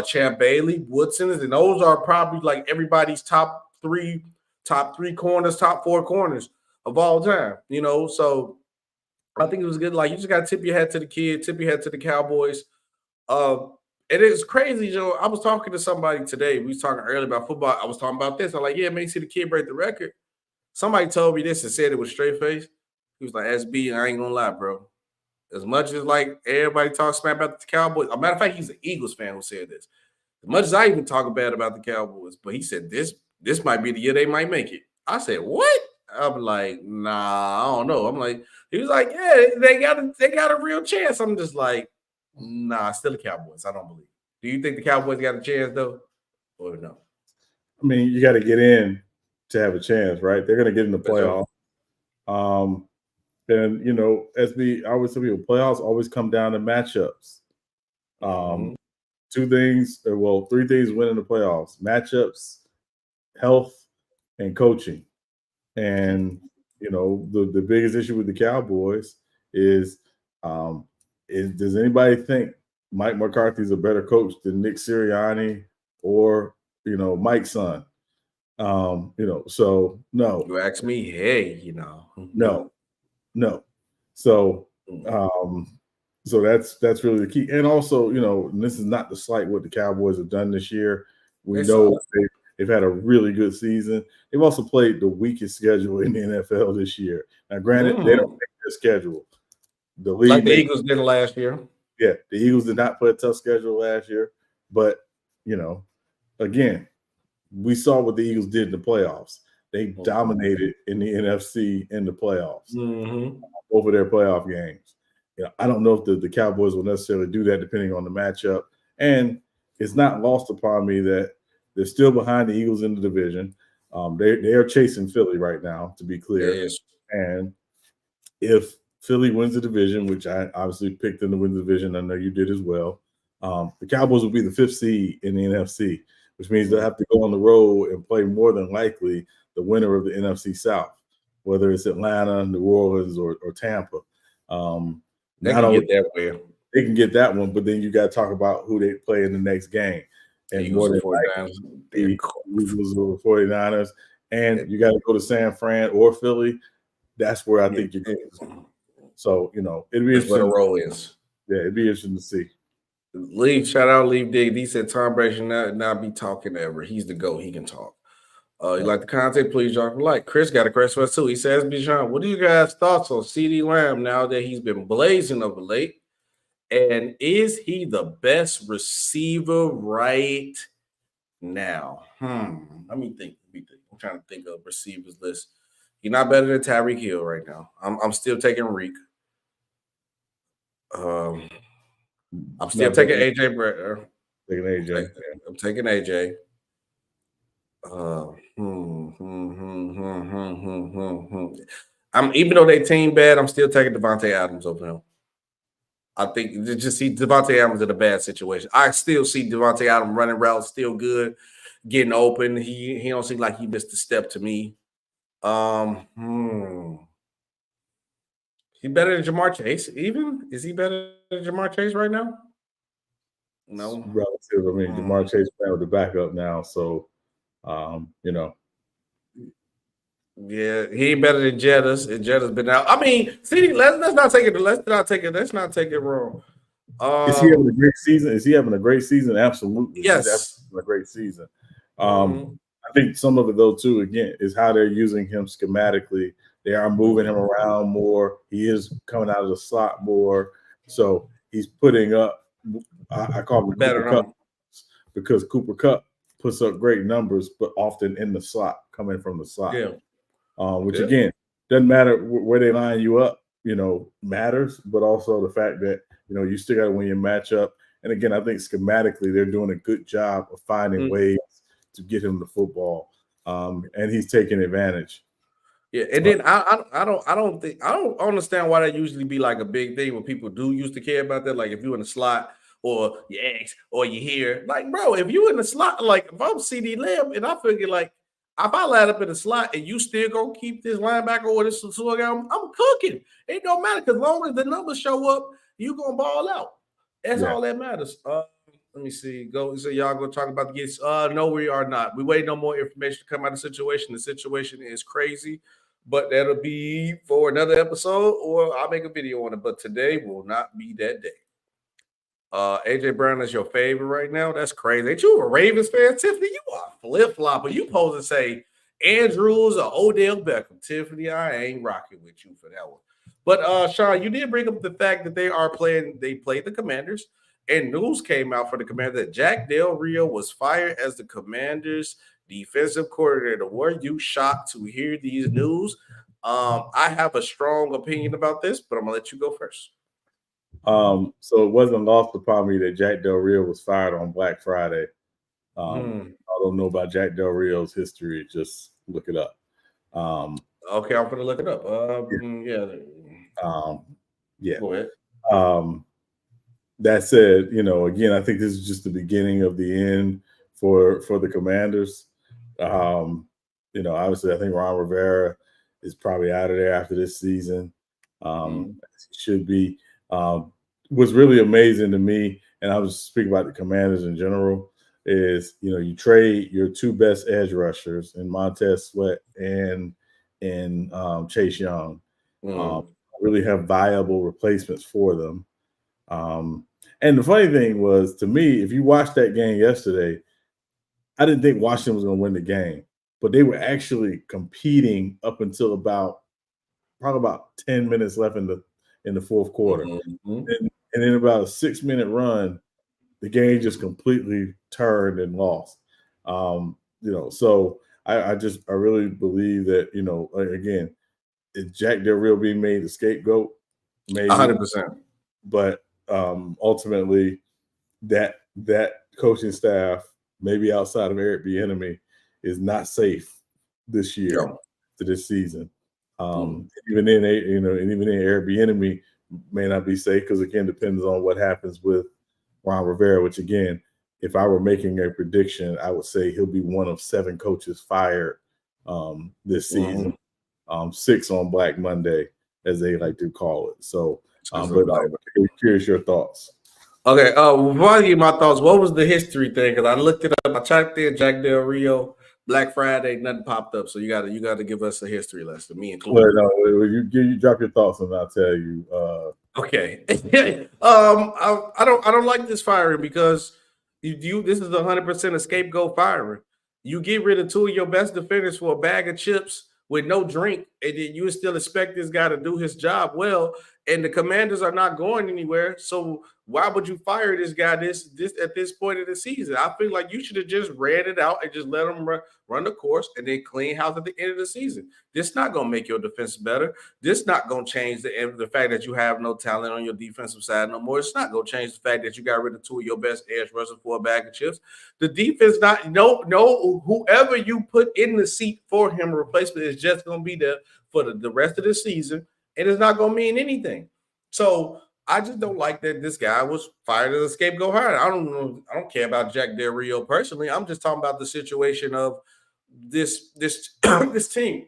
Speaker 1: Champ Bailey, Woodson. And those are probably like everybody's top three corners, top four corners of all time. You know, so I think it was good. Like, you just got to tip your hat to the kid, tip your hat to the Cowboys. And it's crazy, Joe. I was talking to somebody today. We was talking earlier about football. I was talking about this. I'm like, yeah, man, you see the kid break the record. Somebody told me this and said it with straight face. He was like, SB, I ain't gonna lie, bro. As much as like everybody talks smack about the Cowboys, a matter of fact, he's an Eagles fan who said this. As much as I even talk bad about the Cowboys, but he said this might be the year they might make it. I said, what? I'm like, nah, I don't know. I'm like, he was like, yeah, they got a real chance. I'm just like, nah, still the Cowboys. I don't believe. Do you think the Cowboys got a chance though, or no?
Speaker 2: I mean, you got to get in to have a chance, right? They're going to get in the playoff. And, you know, SB, I always tell people, playoffs always come down to matchups. Three things win in the playoffs: matchups, health, and coaching. And, you know, the biggest issue with the Cowboys is does anybody think Mike McCarthy's a better coach than Nick Sirianni or, you know, Mike's son? You know, so no.
Speaker 1: You ask me, hey, you know.
Speaker 2: No. So so that's really the key. And also, you know, and this is not to slight what the Cowboys have done this year. We know they've had a really good season. They've also played the weakest schedule in the NFL this year. Now, granted, they don't make their schedule. The league,
Speaker 1: like the Eagles did last year.
Speaker 2: Yeah, the Eagles did not play a tough schedule last year. But, you know, again, we saw what the Eagles did in the playoffs. They dominated in the NFC in the playoffs over their playoff games. You know, I don't know if the Cowboys will necessarily do that depending on the matchup. And it's not lost upon me that they're still behind the Eagles in the division. They are chasing Philly right now, to be clear.
Speaker 1: Yes.
Speaker 2: And if Philly wins the division, which I obviously picked them to win the division, I know you did as well, the Cowboys will be the 5th seed in the NFC, which means they'll have to go on the road and play more than likely the winner of the NFC South, whether it's Atlanta, New Orleans, or Tampa.
Speaker 1: They can get that way.
Speaker 2: They can get that one, but then you got to talk about who they play in the next game. And more than the Eagles or 49ers. And you got to go to San Fran or Philly. That's where I think you're going. So, you know, it'd be interesting.
Speaker 1: Where the roll is.
Speaker 2: Yeah, it'd be interesting to see.
Speaker 1: Shout out Leave Dig. He said Tom Brady should not be talking ever. He's the GOAT. He can talk. You like the content, please drop a like. Chris got a question for us too. He says, Bijan, what do you guys' thoughts on CeeDee Lamb now that he's been blazing of late? And is he the best receiver right now? Let me think. I'm trying to think of receivers list. He's not better than Tyreek Hill right now. I'm still taking Reek. I'm still taking AJ Brett.
Speaker 2: Taking AJ.
Speaker 1: I'm taking AJ. Even though they team bad, I'm still taking Devontae Adams over him. I think just see Devontae Adams in a bad situation. I still see Devontae Adams running routes, still good, getting open. He don't seem like he missed a step to me. He better than Jamar Chase? Even is he better than Jamar Chase right now? No,
Speaker 2: relative. I mean, Jamar Chase playing with the backup now, so you know.
Speaker 1: Yeah, he ain't better than Jetta's. And Jetta's been out. I mean, see, let's not take it wrong.
Speaker 2: Is he having a great season? Is he having a great season? Absolutely.
Speaker 1: Yes.
Speaker 2: He's having a great season. I think some of it, though, too, again, is how they're using him schematically. They are moving him around more. He is coming out of the slot more. So he's putting up, I call him better Cooper Kupp, because Cooper Kupp puts up great numbers, but often in the slot, coming from the slot.
Speaker 1: Yeah.
Speaker 2: Which, again, doesn't matter where they line you up. matters, but also the fact that, you still got to win your matchup. And again, I think schematically they're doing a good job of finding ways to get him the football. And he's taking advantage.
Speaker 1: Yeah, and then I don't understand why that usually be like a big thing when people do used to care about that. Like if you're in the slot or you X or you here, like bro, if you in the slot, like if I'm CD Lamb and I figure like if I line up in the slot and you still gonna keep this linebacker or this slug out, I'm cooking. It don't matter because as long as the numbers show up, you gonna ball out. That's all that matters. Let me see. Go. So y'all go talk about the gates. No, we are not. We wait no more information to come out of the situation. The situation is crazy, but that'll be for another episode, or I'll make a video on it. But today will not be that day. AJ Brown is your favorite right now. That's crazy. Ain't you a Ravens fan, Tiffany? You are a flip-flopper. You supposed to say Andrews or Odell Beckham. Tiffany, I ain't rocking with you for that one. But Sean, you did bring up the fact that they played the Commanders, and news came out for the Commanders that Jack Del Rio was fired as the Commanders' defensive coordinator. Were you shocked to hear these news? I have a strong opinion about this, but I'm gonna let you go first.
Speaker 2: So it wasn't lost upon me that Jack Del Rio was fired on Black Friday. I don't know about Jack Del Rio's history. Just look it up.
Speaker 1: Okay, I'm gonna look it up.
Speaker 2: Yeah.
Speaker 1: Go ahead.
Speaker 2: That said, again, I think this is just the beginning of the end for the Commanders. Obviously, I think Ron Rivera is probably out of there after this season. Should be. What's really amazing to me, and I was speaking about the Commanders in general, is you trade your two best edge rushers in Montez Sweat and Chase Young. Really have viable replacements for them. And the funny thing was, to me, if you watched that game yesterday, I didn't think Washington was going to win the game, but they were actually competing up until probably about 10 minutes left in the fourth quarter. And in about a 6-minute run, the game just completely turned and lost. So I really believe that, again, is Jack Del Rio being made the scapegoat? Maybe
Speaker 1: 100%.
Speaker 2: But ultimately, that coaching staff, maybe outside of Eric Bieniemy, is not safe this year to this season. Even then, Eric Bieniemy may not be safe because, again, depends on what happens with Ron Rivera, which, again, if I were making a prediction, I would say he'll be one of 7 coaches fired this season. 6 on Black Monday, as they like to call it. So, but I'm curious your thoughts.
Speaker 1: Okay. Before I give my thoughts, what was the history thing? Because I looked it up. I typed in Jack Del Rio, Black Friday, nothing popped up. So you got to give us a history lesson, me included.
Speaker 2: Well, you drop your thoughts and I'll tell you.
Speaker 1: Okay. I don't like this firing because this is 100% a scapegoat firing. You get rid of 2 of your best defenders for a bag of chips with no drink, and then you still expect this guy to do his job well, and the Commanders are not going anywhere. So why would you fire this guy this at this point of the season? I feel like you should have just read it out and just let him run the course and then clean house at the end of the season. This not going to make your defense better. This not going to change the fact that you have no talent on your defensive side no more. It's not going to change the fact that you got rid of 2 of your best edge rushers for a bag of chips. The defense whoever you put in the seat for him replacement is just going to be there for the rest of the season, and it's not going to mean anything. So I just don't like that this guy was fired as a scapegoat hire. I don't care about Jack Del Rio personally. I'm just talking about the situation of this team.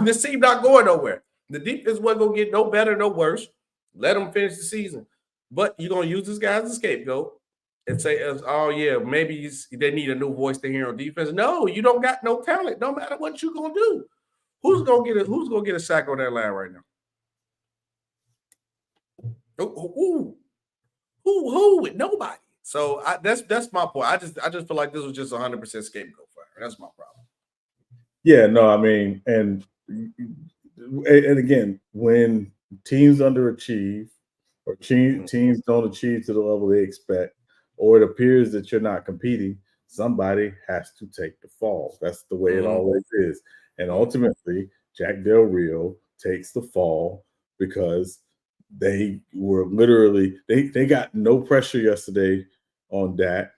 Speaker 1: This team not going nowhere. The defense wasn't going to get no better, no worse. Let them finish the season. But you're going to use this guy as a scapegoat and say, maybe they need a new voice to hear on defense. No, you don't got no talent. No matter what you're going to do. Who's going to get a sack on that line right now? Who with nobody. So that's my point. I just feel like this was just 100% scapegoat fire. That's my problem.
Speaker 2: Yeah, no, I mean, and again, when teams underachieve or teams don't achieve to the level they expect, or it appears that you're not competing, somebody has to take the fall. That's the way it always is. And ultimately, Jack Del Rio takes the fall because they were literally they got no pressure yesterday on Dak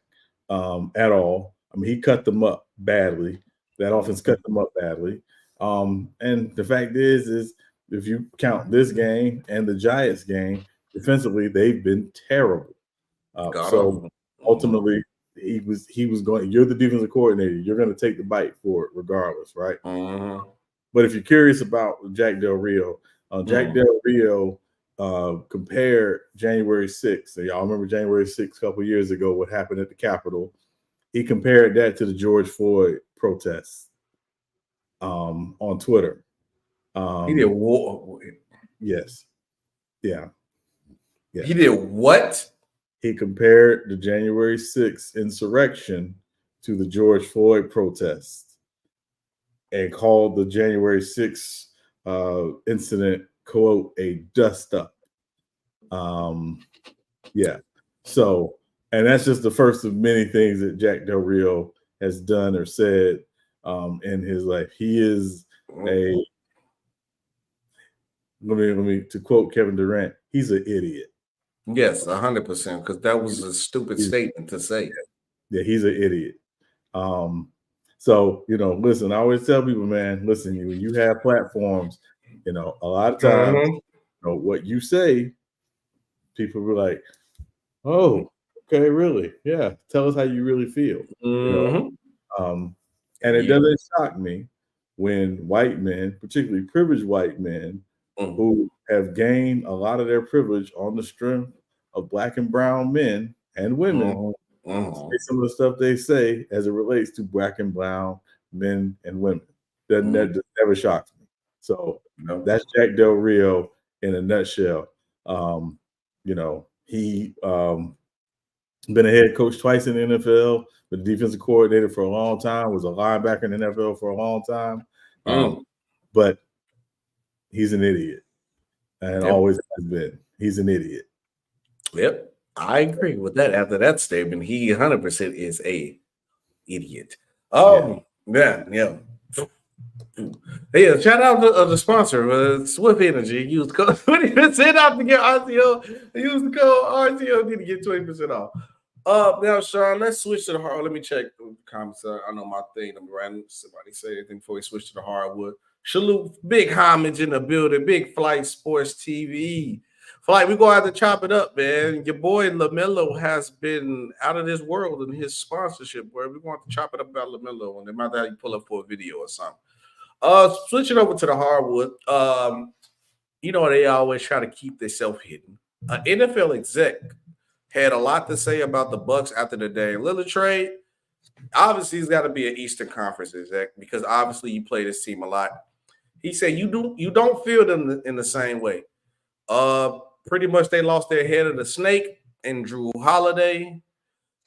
Speaker 2: at all. I mean, he cut them up badly. That offense cut them up badly. And the fact is if you count this game and the Giants game, defensively, they've been terrible. So ultimately, he was going, you're the defensive coordinator. You're going to take the bite for it regardless, right? But if you're curious about Jack Del Rio, Jack Del Rio compared January 6th. So y'all remember January 6th a couple years ago, what happened at the Capitol. He compared that to the George Floyd protests on Twitter.
Speaker 1: He did what?
Speaker 2: Yes. Yeah.
Speaker 1: He did what?
Speaker 2: He compared the January 6th insurrection to the George Floyd protests and called the January 6th incident, quote, a dust up. Yeah. So, and that's just the first of many things that Jack Del Rio has done or said in his life. He is let me to quote Kevin Durant, he's an idiot.
Speaker 1: Yes, 100%, because that was a stupid statement to say.
Speaker 2: Yeah, he's an idiot. So, listen, I always tell people, man, listen, when you have platforms, a lot of times, what you say, people were like, oh, okay, really? Yeah, tell us how you really feel. And it doesn't shock me when white men, particularly privileged white men, who have gained a lot of their privilege on the strength of Black and brown men and women, say some of the stuff they say as it relates to Black and brown men and women. That never shocks me. So that's Jack Del Rio in a nutshell. He been a head coach twice in the NFL, been a defensive coordinator for a long time, was a linebacker in the NFL for a long time. But he's an idiot. And always has been. He's an idiot.
Speaker 1: Yep. I agree with that. After that statement, he 100% is a idiot. Yeah. Yeah, shout out to the sponsor, Swift Energy. Use code 20% off to get RTO. Use the code RTO to get 20% off. Now, Sean, let's switch to the hard. Let me check the comments. I know my thing. I'm random. Somebody say anything before we switch to the hardwood. Salute, big homage in the building. Big Flight Sports TV. Flight, we're going to have to chop it up, man. Your boy LaMelo has been out of this world in his sponsorship, where we're going to chop it up about LaMelo, and they might have to pull up for a video or something. Switching over to the hardwood, they always try to keep themselves hidden. NFL Exec had a lot to say about the Bucks after the Dame Lillard trade. Obviously, he's got to be an Eastern Conference exec because obviously you play this team a lot. He said you don't feel them in the same way. Pretty much they lost their head of the snake and Drew Holiday.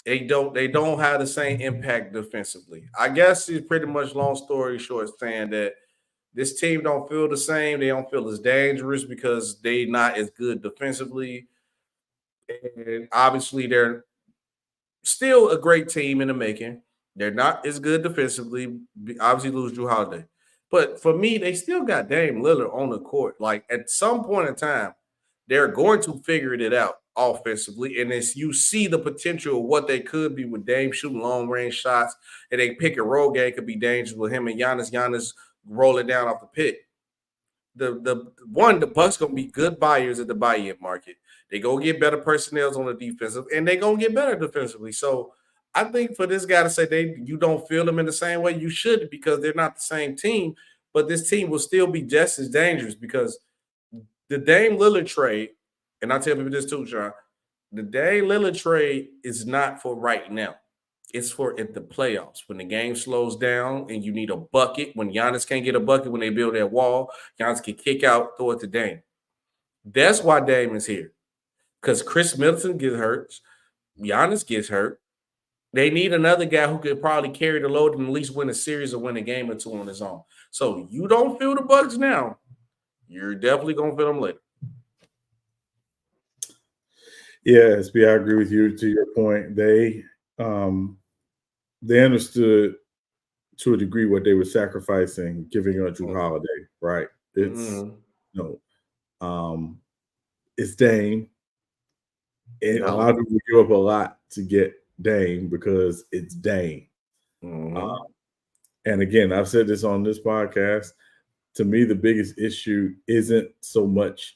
Speaker 1: They don't have the same impact defensively. I guess it's pretty much, long story short, saying that this team don't feel the same. They don't feel as dangerous because they not as good defensively. And obviously they're still a great team in the making. They're not as good defensively. Obviously lose Drew Holiday. But for me, they still got Dame Lillard on the court. Like, at some point in time, they're going to figure it out offensively. And as you see the potential of what they could be with Dame shooting long-range shots, and they pick and roll game could be dangerous with him and Giannis rolling down off the pick. The Bucks going to be good buyers at the buy-in market. They going to get better personnel on the defensive, and they going to get better defensively. So I think for this guy to say you don't feel them in the same way, you should, because they're not the same team. But this team will still be just as dangerous because the Dame Lillard trade, and I tell people this too, Sean, the Dame Lillard trade is not for right now. It's for at the playoffs when the game slows down and you need a bucket. When Giannis can't get a bucket, when they build that wall, Giannis can kick out, throw it to Dame. That's why Dame is here, because Chris Middleton gets hurt, Giannis gets hurt. They need another guy who could probably carry the load and at least win a series or win a game or two on his own. So you don't feel the Bucks now. You're definitely going to feel them later.
Speaker 2: Yeah, SB, I agree with you. To your point, they understood to a degree what they were sacrificing, giving up Drew Holiday, right? It's It's Dame. And a lot of people give up a lot to get Dame because it's Dame. And again, I've said this on this podcast. To me, the biggest issue isn't so much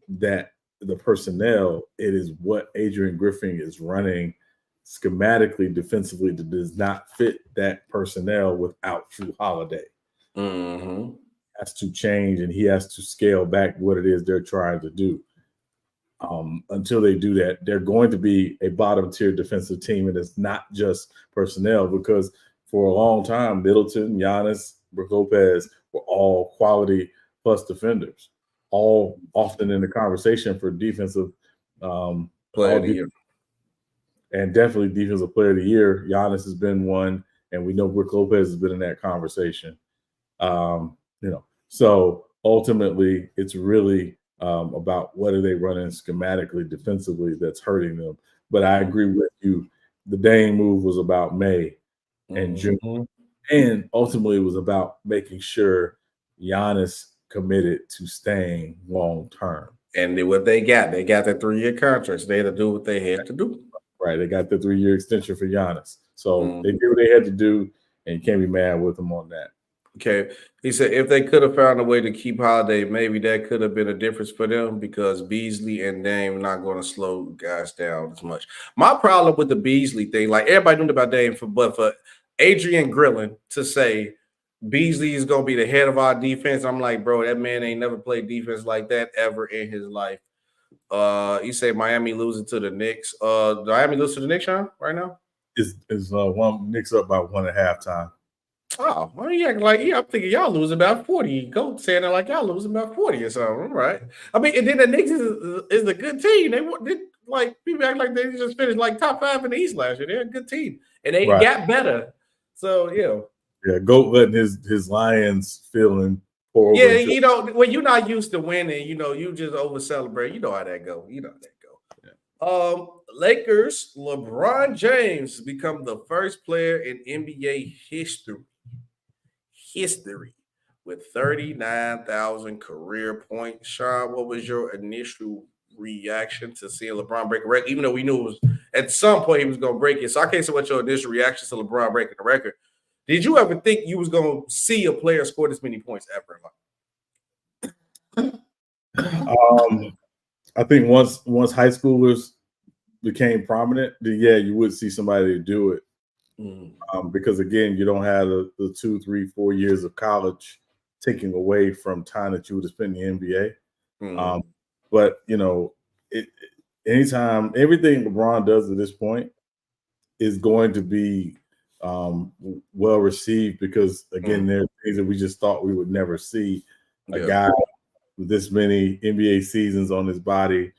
Speaker 2: that the personnel, it is what Adrian Griffin is running schematically, defensively, that does not fit that personnel without Drew Holiday. Has to change, and he has to scale back what it is they're trying to do. Until they do that, they're going to be a bottom tier defensive team, and it's not just personnel, because for a long time, Middleton, Giannis, Brook Lopez were all quality plus defenders, all often in the conversation for defensive player of the year. And definitely defensive player of the year. Giannis has been one, and we know Brook Lopez has been in that conversation. So ultimately, it's really about what are they running schematically, defensively, that's hurting them. But I agree with you. The Dame move was about May and June, and ultimately it was about making sure Giannis committed to staying long term.
Speaker 1: And what they got the 3-year contracts. They had to do what they had to do.
Speaker 2: Right, they got the 3-year extension for Giannis, so they did what they had to do, and you can't be mad with them on that.
Speaker 1: Okay, he said if they could have found a way to keep Holiday, maybe that could have been a difference for them, because Beasley and Dame are not going to slow guys down as much. My problem with the Beasley thing, like everybody knew about Dame, but for Adrian Grillen to say Beasley is going to be the head of our defense, I'm like, bro, that man ain't never played defense like that ever in his life. You say Miami losing to the Knicks. Miami lose to the Knicks, Sean, right now?
Speaker 2: Is one Knicks up by 1 at halftime.
Speaker 1: Oh, well, yeah, like I'm thinking y'all losing about 40. Go saying it like y'all losing about 40 or something, right? I mean, and then the Knicks is a good team. They like people act like they just finished like top 5 in the East last year. They're a good team, and they got better. So
Speaker 2: yeah, Goat letting his Lions feeling pour over.
Speaker 1: Yeah, when you're not used to winning, you just over celebrate. You know how that go. Yeah. Lakers, LeBron James become the first player in NBA history with 39,000 career points. Sean, what was your initial reaction to seeing LeBron break a record? Even though we knew it was at some point he was going to break it. So I can't say what your initial reaction to LeBron breaking the record. Did you ever think you was going to see a player score this many points ever in life?
Speaker 2: I think once high schoolers became prominent, then you would see somebody do it. Because again, you don't have the 2, 3, 4 years of college taking away from time that you would have spent in the NBA. But anytime everything LeBron does at this point is going to be well received, because again, there are things that we just thought we would never see. A guy with this many NBA seasons on his body,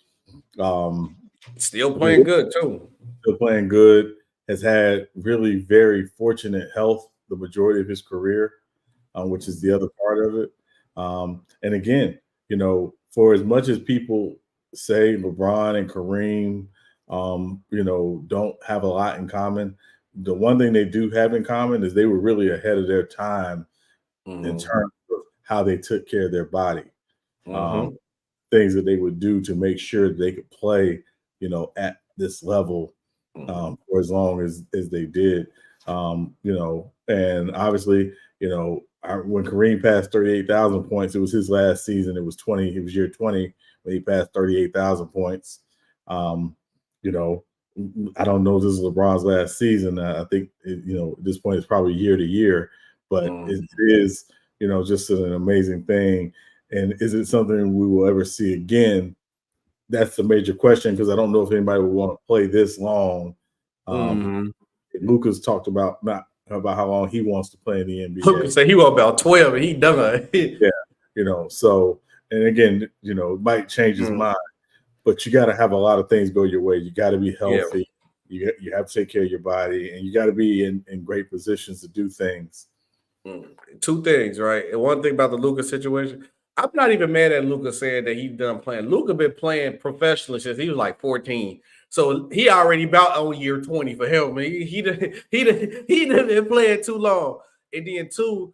Speaker 1: still playing good too.
Speaker 2: Still playing good. Has had really very fortunate health the majority of his career, which is the other part of it. And again, for as much as people say LeBron and Kareem, don't have a lot in common, the one thing they do have in common is they were really ahead of their time in terms of how they took care of their body. Things that they would do to make sure that they could play, at this level for as long as they did. And obviously, when Kareem passed 38,000 points, it was his last season. It was year 20 when he passed 38,000 points. I don't know if this is LeBron's last season. I think, at this point it's probably year to year, but it is, just an amazing thing. And is it something we will ever see again? That's the major question, because I don't know if anybody would want to play this long. Luka's talked about how long he wants to play in the NBA.
Speaker 1: Luka said he was about 12 and he done.
Speaker 2: So, and again, it might change his mind, but you got to have a lot of things go your way. You got to be healthy. You have to take care of your body, and you got to be in great positions to do things.
Speaker 1: Two things, right? And one thing about the Luka situation, I'm not even mad at Luka saying that he's done playing. Luka been playing professionally since he was like 14. So he already about on year 20 for him. He done been playing too long. And then two,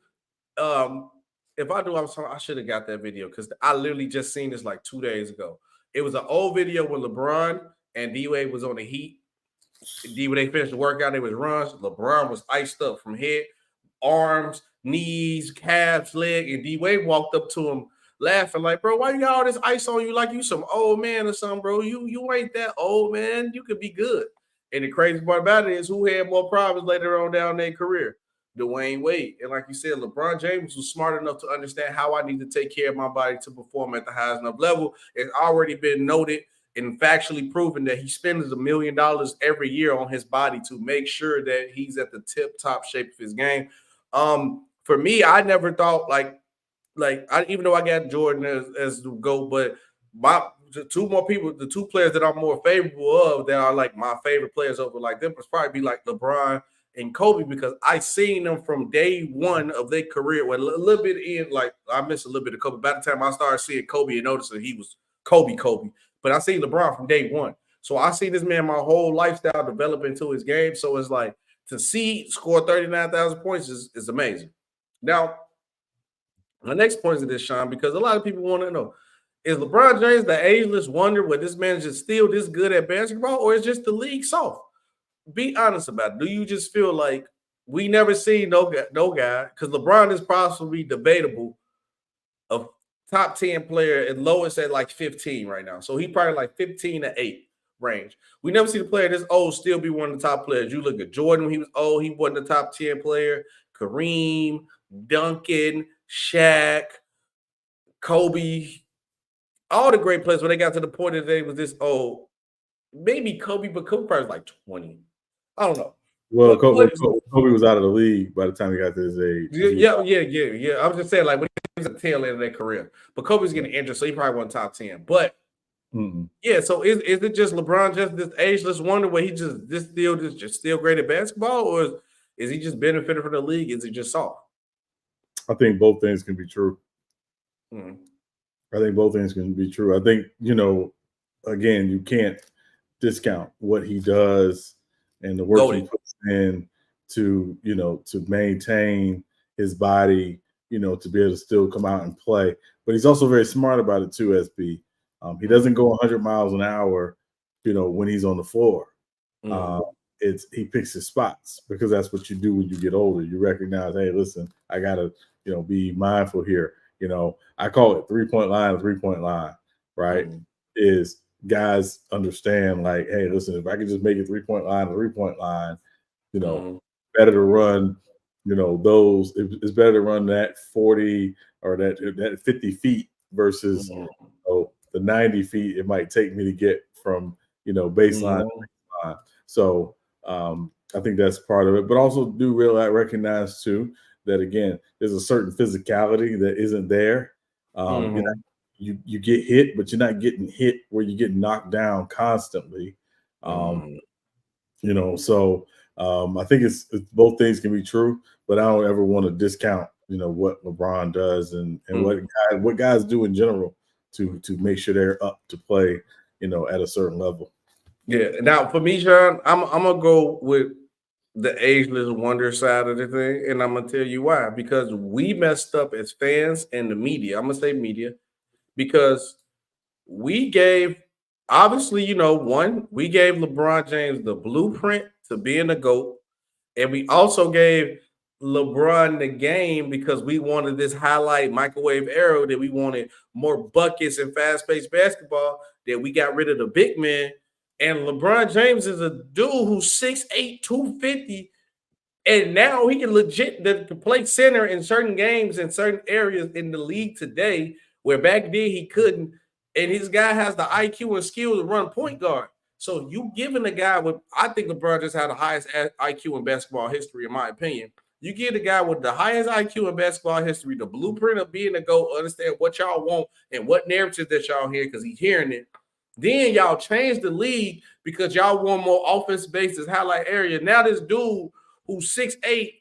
Speaker 1: if I do, I should have got that video because I literally just seen this like 2 days ago. It was an old video when LeBron and D-Wade was on the Heat. When they finished the workout, they was runs. LeBron was iced up from head, arms, knees, calves, leg, and D-Wade walked up to him laughing like, bro, why you got all this ice on you like you some old man or something, bro? You ain't that old, man. You could be good. And the crazy part about it is who had more problems later on down their career? Dwayne Wade. And like you said, LeBron James was smart enough to understand how I need to take care of my body to perform at the highest enough level. It's already been noted and factually proven that he spends $1 million every year on his body to make sure that he's at the tip-top shape of his game. For me, I never thought even though I got Jordan as the GOAT, but the two players that I'm more favorable of that are like my favorite players over like them would probably be like LeBron and Kobe, because I seen them from day one of their career. Well, a little bit in, like I missed a little bit of Kobe. By the time I started seeing Kobe and noticing he was Kobe, but I seen LeBron from day one. So I see this man my whole lifestyle develop into his game. So it's like to see score 39,000 points is amazing. Now, my next point is this, Sean, because a lot of people want to know, is LeBron James the ageless wonder where this man is just still this good at basketball, or is just the league soft? Be honest about it. Do you just feel like we never seen no guy? Because LeBron is possibly debatable of top 10 player and lowest at like 15 right now. So he probably like 15 to 8 range. We never see the player this old still be one of the top players. You look at Jordan when he was old, he wasn't the top 10 player. Kareem, Duncan, Shaq, Kobe, all the great players when they got to the point that they was this old. Maybe Kobe, but Kobe probably was like 20. I don't know.
Speaker 2: Well, Kobe was out of the league by the time he got to his age.
Speaker 1: Yeah. I was just saying, like, when he was at the tail end of their career. But Kobe's getting injured, so he probably wasn't top 10. But, yeah, so is it just LeBron just this ageless wonder where he just still great at basketball, or is he just benefiting from the league? Is it just soft?
Speaker 2: I think both things can be true.
Speaker 1: Mm-hmm.
Speaker 2: I think both things can be true. I think, again, you can't discount what he does and the work he puts in to maintain his body, to be able to still come out and play. But he's also very smart about it too, SB. He doesn't go 100 miles an hour, when he's on the floor. He picks his spots, because that's what you do when you get older. You recognize, hey, listen, I gotta, be mindful here. I call it 3-point line, right? Is guys understand, like, hey, listen, if I can just make it 3-point line, better to run, those, it's better to run that 40 or that 50 feet versus the 90 feet it might take me to get from, baseline to baseline. So I think that's part of it, but also do recognize too that, again, there's a certain physicality that isn't there. You get hit, but you're not getting hit where you get knocked down constantly. So I think it's both things can be true, but I don't ever want to discount, what LeBron does and what guys do in general to make sure they're up to play, at a certain level.
Speaker 1: Yeah. Now for me, Sean, I'm gonna go with the ageless wonder side of the thing, and I'm gonna tell you why. Because we messed up as fans and the media. I'm gonna say media, because we gave, obviously, we gave LeBron James the blueprint to being a GOAT, and we also gave LeBron the game because we wanted this highlight microwave era, that we wanted more buckets and fast-paced basketball, that we got rid of the big man. And LeBron James is a dude who's 6'8", 250, and now he can legit play center in certain games in certain areas in the league today, where back then he couldn't. And his guy has the IQ and skill to run point guard. So you giving a guy with, I think LeBron just had the highest IQ in basketball history, in my opinion. You give the guy with the highest IQ in basketball history the blueprint of being a GOAT, understand what y'all want and what narratives that y'all hear, because he's hearing it. Then y'all change the league because y'all want more offense-based highlight area. Now this dude who's 6'8",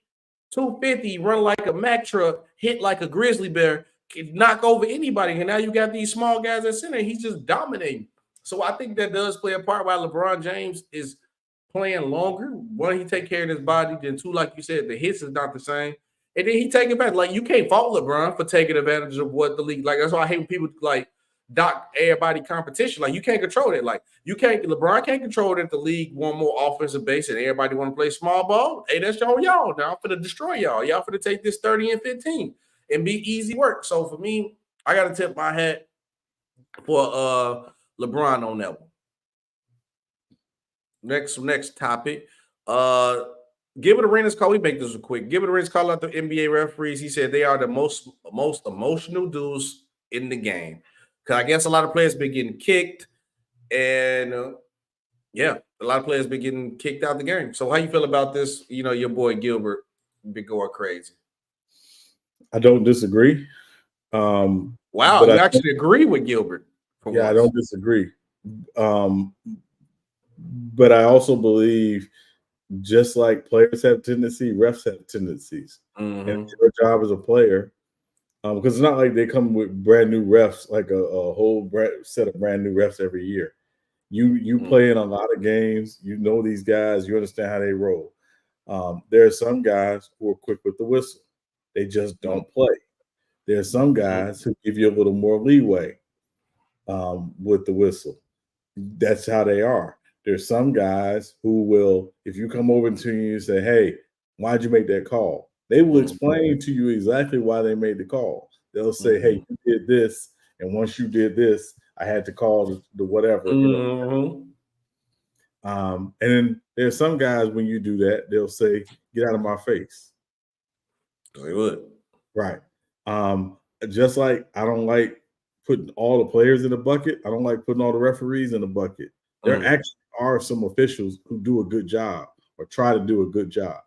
Speaker 1: 250, run like a Mack truck, hit like a grizzly bear, can knock over anybody. And now you got these small guys at center. He's just dominating. So I think that does play a part why LeBron James is playing longer. One, he take care of his body. Then two, like you said, the hits is not the same. And then he take it back. Like, you can't fault LeBron for taking advantage of what the league, like, that's why I hate when people like dock everybody competition. Like, you can't control it. Like, LeBron can't control that the league want more offensive base and everybody want to play small ball. Hey, that's y'all. Now I'm finna destroy y'all. Y'all finna take this 30 and 15 and be easy work. So for me, I gotta tip my hat for LeBron on that one. Next topic. Gilbert Arenas call. We make this quick. Gilbert Arenas call out the NBA referees. He said they are the most emotional dudes in the game. Because I guess a lot of players been getting kicked, and a lot of players been getting kicked out the game. So how you feel about this? You know, your boy Gilbert been going crazy.
Speaker 2: I don't disagree.
Speaker 1: Wow, you actually agree with Gilbert.
Speaker 2: Yeah, I don't disagree. But I also believe, just like players have tendency, refs have tendencies.
Speaker 1: Mm-hmm.
Speaker 2: And it's your job as a player, because it's not like they come with brand new refs, like a whole set of brand new refs every year. You play in a lot of games. You know these guys. You understand how they roll. There are some guys who are quick with the whistle. They just don't play. There are some guys who give you a little more leeway with the whistle. That's how they are. There's some guys who will, if you come over to you and say, hey, why'd you make that call? They will explain to you exactly why they made the call. They'll say, hey, you did this, and once you did this, I had to call the whatever. You know? And then there's some guys, when you do that, they'll say, get out of my face.
Speaker 1: They would.
Speaker 2: Right. Just like I don't like putting all the players in a bucket, I don't like putting all the referees in a bucket. There actually are some officials who do a good job or try to do a good job.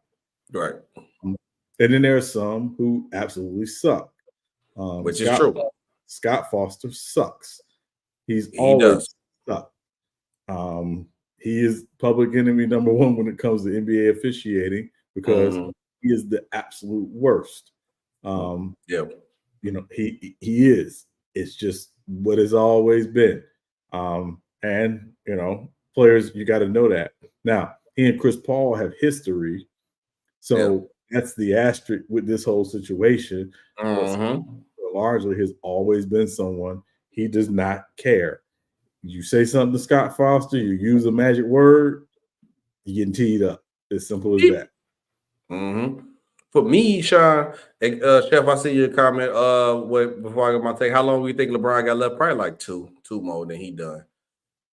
Speaker 1: Right.
Speaker 2: And then there are some who absolutely suck.
Speaker 1: Which is true.
Speaker 2: Scott Foster sucks. He always sucked. He is public enemy number one when it comes to NBA officiating, because he is the absolute worst. You know, he is. It's just what it's always been. And you know, players, you got to know that. Now, he and Chris Paul have history, so that's the asterisk with this whole situation. Largely has always been someone, he does not care. You say something to Scott Foster, you use a magic word, you're getting teed up. As simple as that.
Speaker 1: For me, Sean, Chef, I see your comment. Before I get my take, how long do you think LeBron got left? Probably like two more than he done.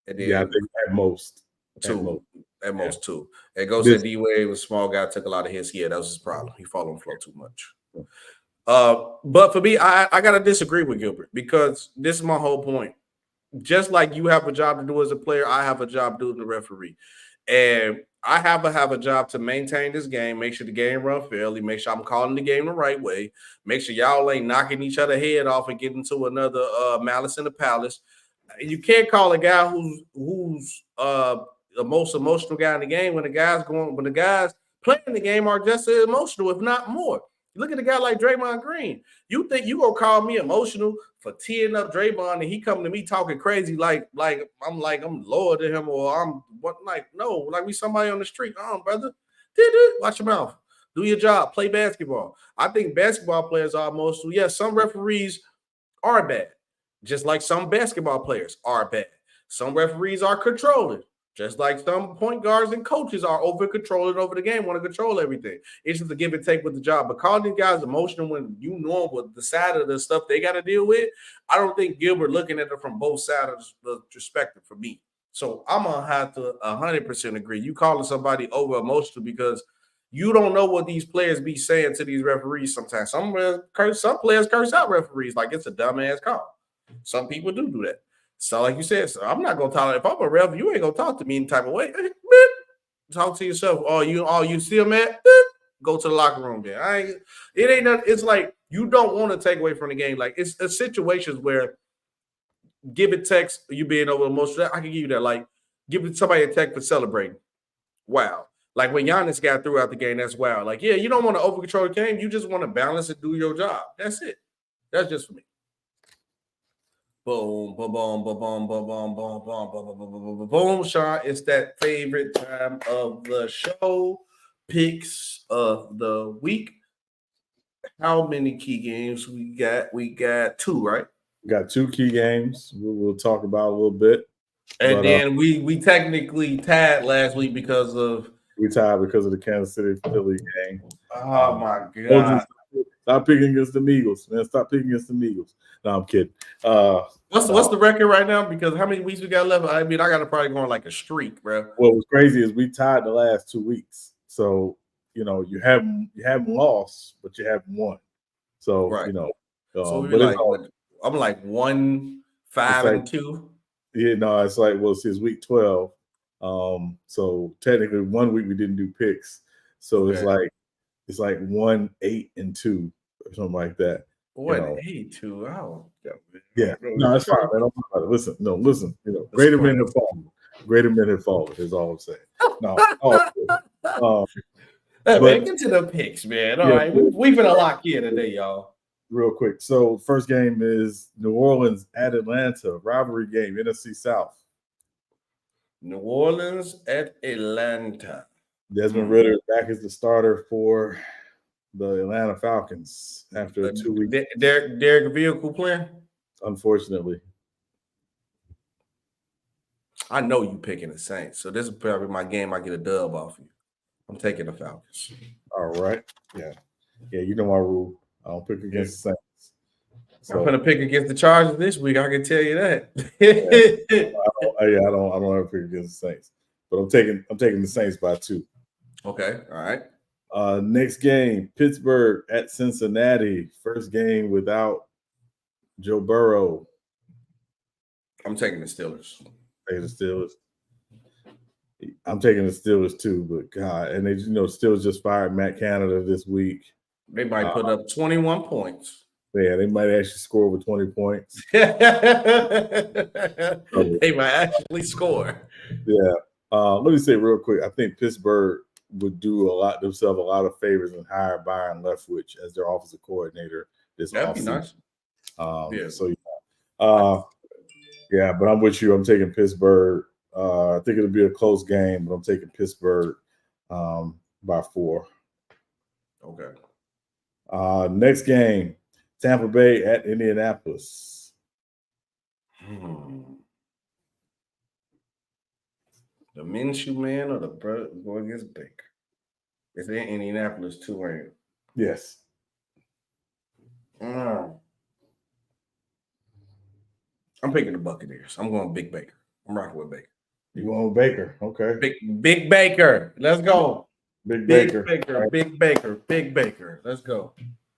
Speaker 1: And then,
Speaker 2: I think at most
Speaker 1: two. At most two. And go said D-Wade was a small guy, took a lot of hits. Yeah, that was his problem. He followed on the floor too much. But for me, I gotta disagree with Gilbert, because this is my whole point. Just like you have a job to do as a player, I have a job to do as a referee. And I have a job to maintain this game, make sure the game run fairly, make sure I'm calling the game the right way, make sure y'all ain't knocking each other head off and getting to another Malice in the Palace. You can't call a guy who's the most emotional guy in the game when the guys playing the game are just as emotional, if not more. Look at a guy like Draymond Green. You think you gonna call me emotional for teeing up Draymond, and he coming to me talking crazy like I'm lower than him, or I'm what? Like, no, like we somebody on the street. Brother, watch your mouth. Do your job. Play basketball. I think basketball players are emotional. Yes, some referees are bad, just like some basketball players are bad. Some referees are controlling, just like some point guards and coaches are over-controlling over the game, want to control everything. It's just a give and take with the job. But calling these guys emotional when you know what the side of the stuff they got to deal with, I don't think Gilbert looking at it from both sides of the perspective for me. So I'm going to have to 100% agree. You calling somebody over-emotional because you don't know what these players be saying to these referees sometimes. Some players curse out referees like it's a dumbass call. Some people do that. So, like you said, so I'm not gonna tolerate. If I'm a ref, you ain't gonna talk to me any type of way. Talk to yourself. You still mad? Go to the locker room. Then it ain't nothing. It's like you don't want to take away from the game. Like it's situations where giving text, you being over emotional. I can give you that. Like giving somebody a text for celebrating. Wow. Like when Giannis got throughout the game, that's wow. Like, yeah, you don't want to over control the game. You just want to balance and do your job. That's it. That's just for me. Boom, boom, boom, boom, boom, boom, boom, boom, boom, boom, boom, boom, boom, Sean. It's that favorite time of the show. Picks of the week. how many key games we got? We got 2, right?
Speaker 2: We got 2 key games. We'll talk about a little bit.
Speaker 1: And then we technically tied last week because of
Speaker 2: we tied because of the Kansas City Philly game.
Speaker 1: Oh my God!
Speaker 2: Stop picking against the Eagles, man. Stop picking against the Eagles. No, I'm kidding.
Speaker 1: What's the record right now? Because how many weeks we got left? I mean, I got to probably go on like a streak, bro.
Speaker 2: What was crazy is we tied the last 2 weeks. So you haven't lost, but you haven't won. So
Speaker 1: right.
Speaker 2: So
Speaker 1: but I'm like 1-5-2.
Speaker 2: Yeah, no, it's like it's week 12. So technically 1 week we didn't do picks. So it's like 1-8-2 or something like that.
Speaker 1: 1-8-2. Oh,
Speaker 2: yeah. No, that's fine, man. Listen. Greater men have fallen. Greater men have fallen is all I'm saying. No.
Speaker 1: Man, get to the picks, man. All right. We've been a lock here today, y'all.
Speaker 2: Real quick. So first game is New Orleans at Atlanta. Rivalry game, NFC South.
Speaker 1: New Orleans at Atlanta.
Speaker 2: Desmond Ridder back as the starter for the Atlanta Falcons after 2 weeks.
Speaker 1: Derek Vehicle playing?
Speaker 2: Unfortunately.
Speaker 1: I know you picking the Saints, so this is probably my game. I get a dub off you. I'm taking the Falcons.
Speaker 2: All right. Yeah. Yeah, you know my rule. I don't pick against the Saints.
Speaker 1: So, I'm going to pick against the Chargers this week. I can tell you that.
Speaker 2: I don't ever pick against the Saints, but I'm taking the Saints by 2.
Speaker 1: Okay. All right.
Speaker 2: Next game, Pittsburgh at Cincinnati. First game without Joe Burrow.
Speaker 1: I'm taking the Steelers.
Speaker 2: I'm taking the Steelers too, but God, and they Steelers just fired Matt Canada this week.
Speaker 1: They might put up 21 points.
Speaker 2: Yeah, they might actually score over 20 points.
Speaker 1: They might actually score.
Speaker 2: Yeah. Let me say real quick, I think Pittsburgh would do themselves a lot of favors and hire Byron Leftwich as their offensive coordinator this offseason. Nice. But I'm with you. I'm taking Pittsburgh. I think it'll be a close game, but I'm taking Pittsburgh by 4.
Speaker 1: Okay.
Speaker 2: Next game, Tampa Bay at Indianapolis.
Speaker 1: The Minshew man or the brother go against Baker? It's in Indianapolis too, ain't it?
Speaker 2: Yes.
Speaker 1: I'm picking the Buccaneers. I'm going Big Baker. I'm rocking with Baker.
Speaker 2: You going with Baker? Okay.
Speaker 1: Big Baker. Let's go.
Speaker 2: Big Baker.
Speaker 1: Big Baker. Let's go.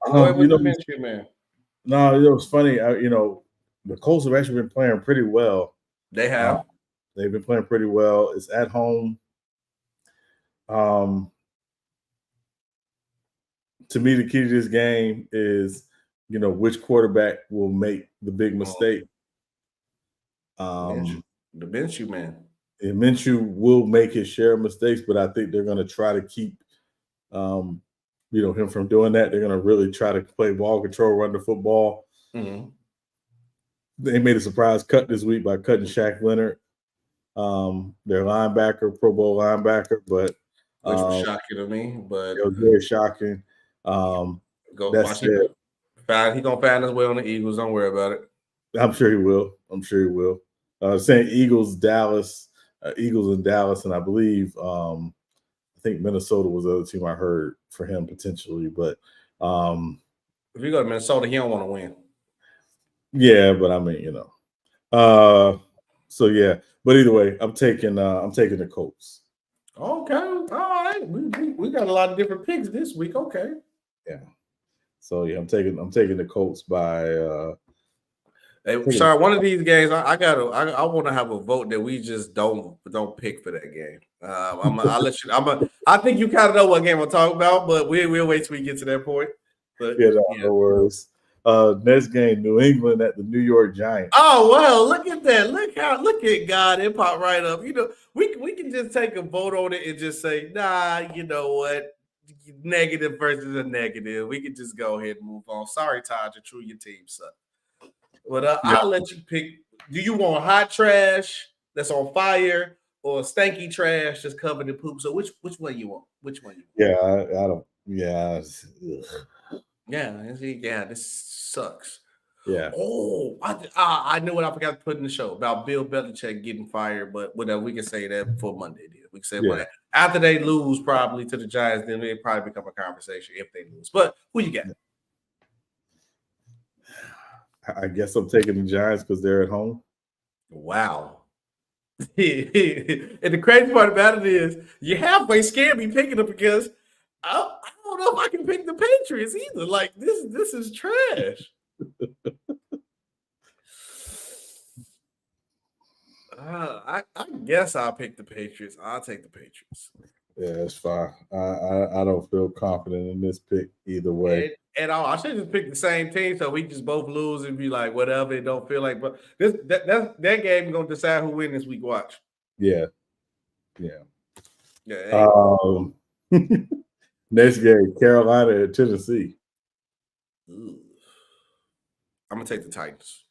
Speaker 2: The
Speaker 1: Minshew man.
Speaker 2: No, it's funny. The Colts have actually been playing pretty well.
Speaker 1: They have.
Speaker 2: They've been playing pretty well. It's at home. To me, the key to this game is, which quarterback will make the big mistake.
Speaker 1: The Minshew man.
Speaker 2: And Minshew will make his share of mistakes, but I think they're going to try to keep, him from doing that. They're going to really try to play ball control, run the football.
Speaker 1: Mm-hmm.
Speaker 2: They made a surprise cut this week by cutting Shaq Leonard, their linebacker, Pro Bowl linebacker, but
Speaker 1: which was shocking to me. But
Speaker 2: it was very shocking.
Speaker 1: He's gonna find his way on the Eagles. Don't worry about it.
Speaker 2: I'm sure he will. Saying Eagles and Dallas, and I believe I think Minnesota was the other team I heard for him potentially. But
Speaker 1: if you go to Minnesota, he don't want to win.
Speaker 2: Yeah, but I mean, so yeah. But either way, I'm taking the Colts.
Speaker 1: Okay, all right. We got a lot of different picks this week. Okay.
Speaker 2: Yeah. So yeah, I'm taking the Colts by.
Speaker 1: Hey, sorry, one of these games, I want to have a vote that we just don't pick for that game. I'll let you. I think you kind of know what game I'm talking about, but we'll wait till we get to that point. But
Speaker 2: no worries. Next game, New England at the New York Giants.
Speaker 1: Oh well, look at that! Look at God! It popped right up. We can just take a vote on it and just say, nah, you know what? Negative versus a negative. We can just go ahead and move on. Sorry, Todd, your team sucked. But I'll let you pick. Do you want hot trash that's on fire or stanky trash that's covered in poop? So which one you want? Which one you want?
Speaker 2: Yeah, I don't. Yeah.
Speaker 1: Yeah, this sucks.
Speaker 2: Yeah.
Speaker 1: Oh, I know what I forgot to put in the show about Bill Belichick getting fired, but whatever, we can say that for Monday. Then we can say, well, after they lose probably to the Giants, then it probably become a conversation if they lose. But who you got?
Speaker 2: I guess I'm taking the Giants because they're at home.
Speaker 1: Wow. And the crazy part about it is you halfway scared me picking them because I don't know if I can pick the Patriots either. Like this is trash. I guess I'll pick the Patriots. I'll take the Patriots.
Speaker 2: Yeah, that's fine. I don't feel confident in this pick either way.
Speaker 1: At all. I should just pick the same team so we just both lose and be like, whatever. It don't feel like, but that game gonna decide who wins this week. Watch.
Speaker 2: Yeah. Next game, Carolina at Tennessee.
Speaker 1: I'm gonna take the Titans.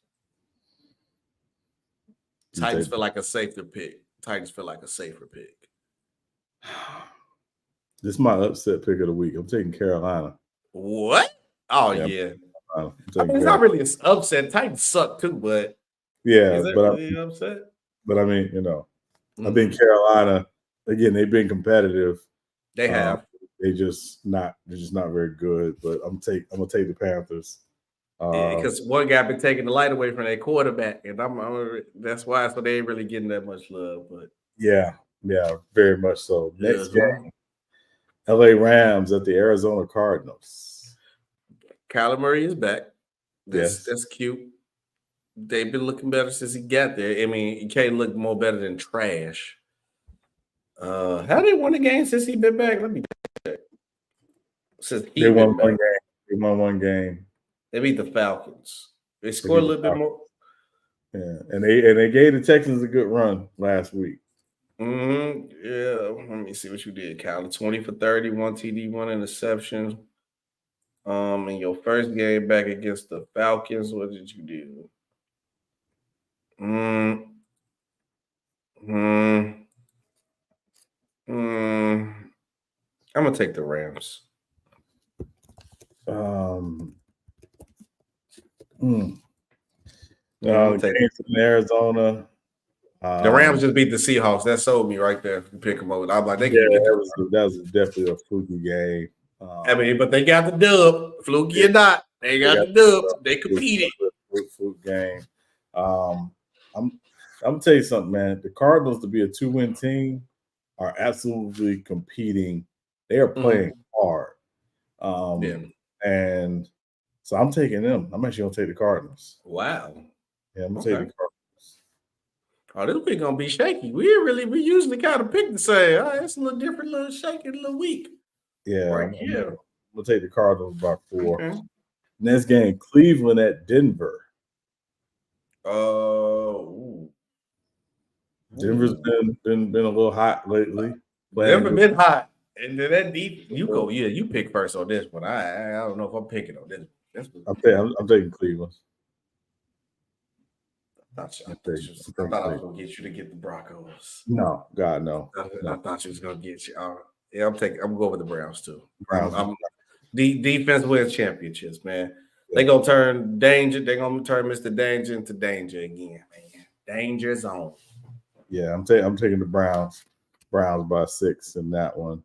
Speaker 1: Titans feel like a safer pick. This
Speaker 2: is my upset pick of the week. I'm taking Carolina.
Speaker 1: What? Oh yeah. It's not really an upset. Titans suck too, but
Speaker 2: really
Speaker 1: upset.
Speaker 2: But I mean, I think Carolina again. They've been competitive.
Speaker 1: They have.
Speaker 2: They're just not very good. But I'm gonna take the Panthers.
Speaker 1: Because one guy been taking the light away from their quarterback, and that's why. So they ain't really getting that much love. But
Speaker 2: yeah, very much so. Next game, LA Rams at the Arizona Cardinals.
Speaker 1: Kyler Murray is back. That's cute. They've been looking better since he got there. I mean, you can't look more better than trash. How they won the game since he been back? Let me check.
Speaker 2: They won one game. They won one game.
Speaker 1: They beat the Falcons. They scored a little bit more.
Speaker 2: Yeah, and they gave the Texans a good run last week.
Speaker 1: Yeah, let me see what you did, Kyler. 20 for 30, 1 TD, 1 interception. In your first game back against the Falcons, what did you do? I'm gonna take the Rams.
Speaker 2: In Arizona.
Speaker 1: The Rams just beat the Seahawks. That sold me right there. Pick them over. I'm like,
Speaker 2: that was definitely a fluky game.
Speaker 1: I mean, but they got the dub, fluky or not. They got the dub. They competed.
Speaker 2: Fluke game. I'm gonna tell you something, man. The Cardinals, to be a 2-win team, are absolutely competing. They are playing hard. And so I'm taking them. I'm actually gonna take the Cardinals.
Speaker 1: Wow.
Speaker 2: Yeah, I'm gonna take the Cardinals.
Speaker 1: Oh, this week gonna be shaky. We usually kind of pick the same. It's a little different, a little shaky, a little weak.
Speaker 2: Yeah, I'm gonna take the Cardinals by 4. Okay. Next game, Cleveland at Denver. Denver's been a little hot lately.
Speaker 1: Denver been hot, and then that deep. You pick first on this one. I don't know if I'm picking on this.
Speaker 2: I'm taking Cleveland.
Speaker 1: I thought I was gonna get you to get the Broncos.
Speaker 2: No, God, no.
Speaker 1: I thought you was gonna get you. I'm going with the Browns too. The defense wins championships, man. They gonna turn danger. They gonna turn Mr. Danger into danger again, man. Danger zone.
Speaker 2: Yeah, I'm taking the Browns. Browns by 6 in that one.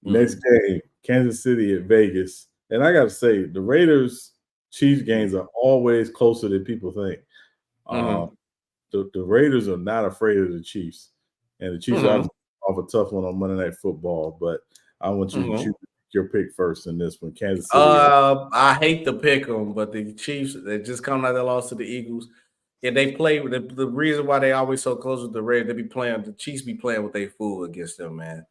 Speaker 2: Next game, Kansas City at Vegas. And I got to say, the Raiders-Chiefs games are always closer than people think. The Raiders are not afraid of the Chiefs. And the Chiefs are off a tough one on Monday Night Football. But I want you to choose your pick first in this one. Kansas City.
Speaker 1: I hate to pick them, but the Chiefs, they just come out, they lost to the Eagles. Yeah, they play the reason why they always so close with the Raiders. The Chiefs be playing with their fool against them, man.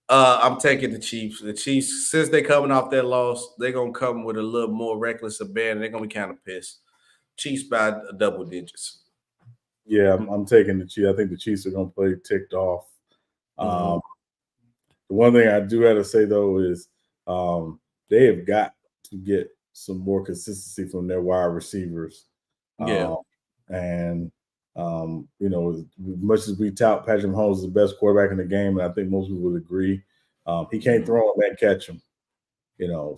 Speaker 1: I'm taking the Chiefs. The Chiefs, since they coming off that loss, they're gonna come with a little more reckless abandon. They're gonna be kind of pissed. Chiefs by double digits.
Speaker 2: Yeah, I'm taking the Chiefs. I think the Chiefs are gonna play ticked off. The one thing I do have to say though is they have got to get some more consistency from their wide receivers. And as much as we tout Patrick Mahomes is the best quarterback in the game, and I think most people would agree, he can't throw him and catch him.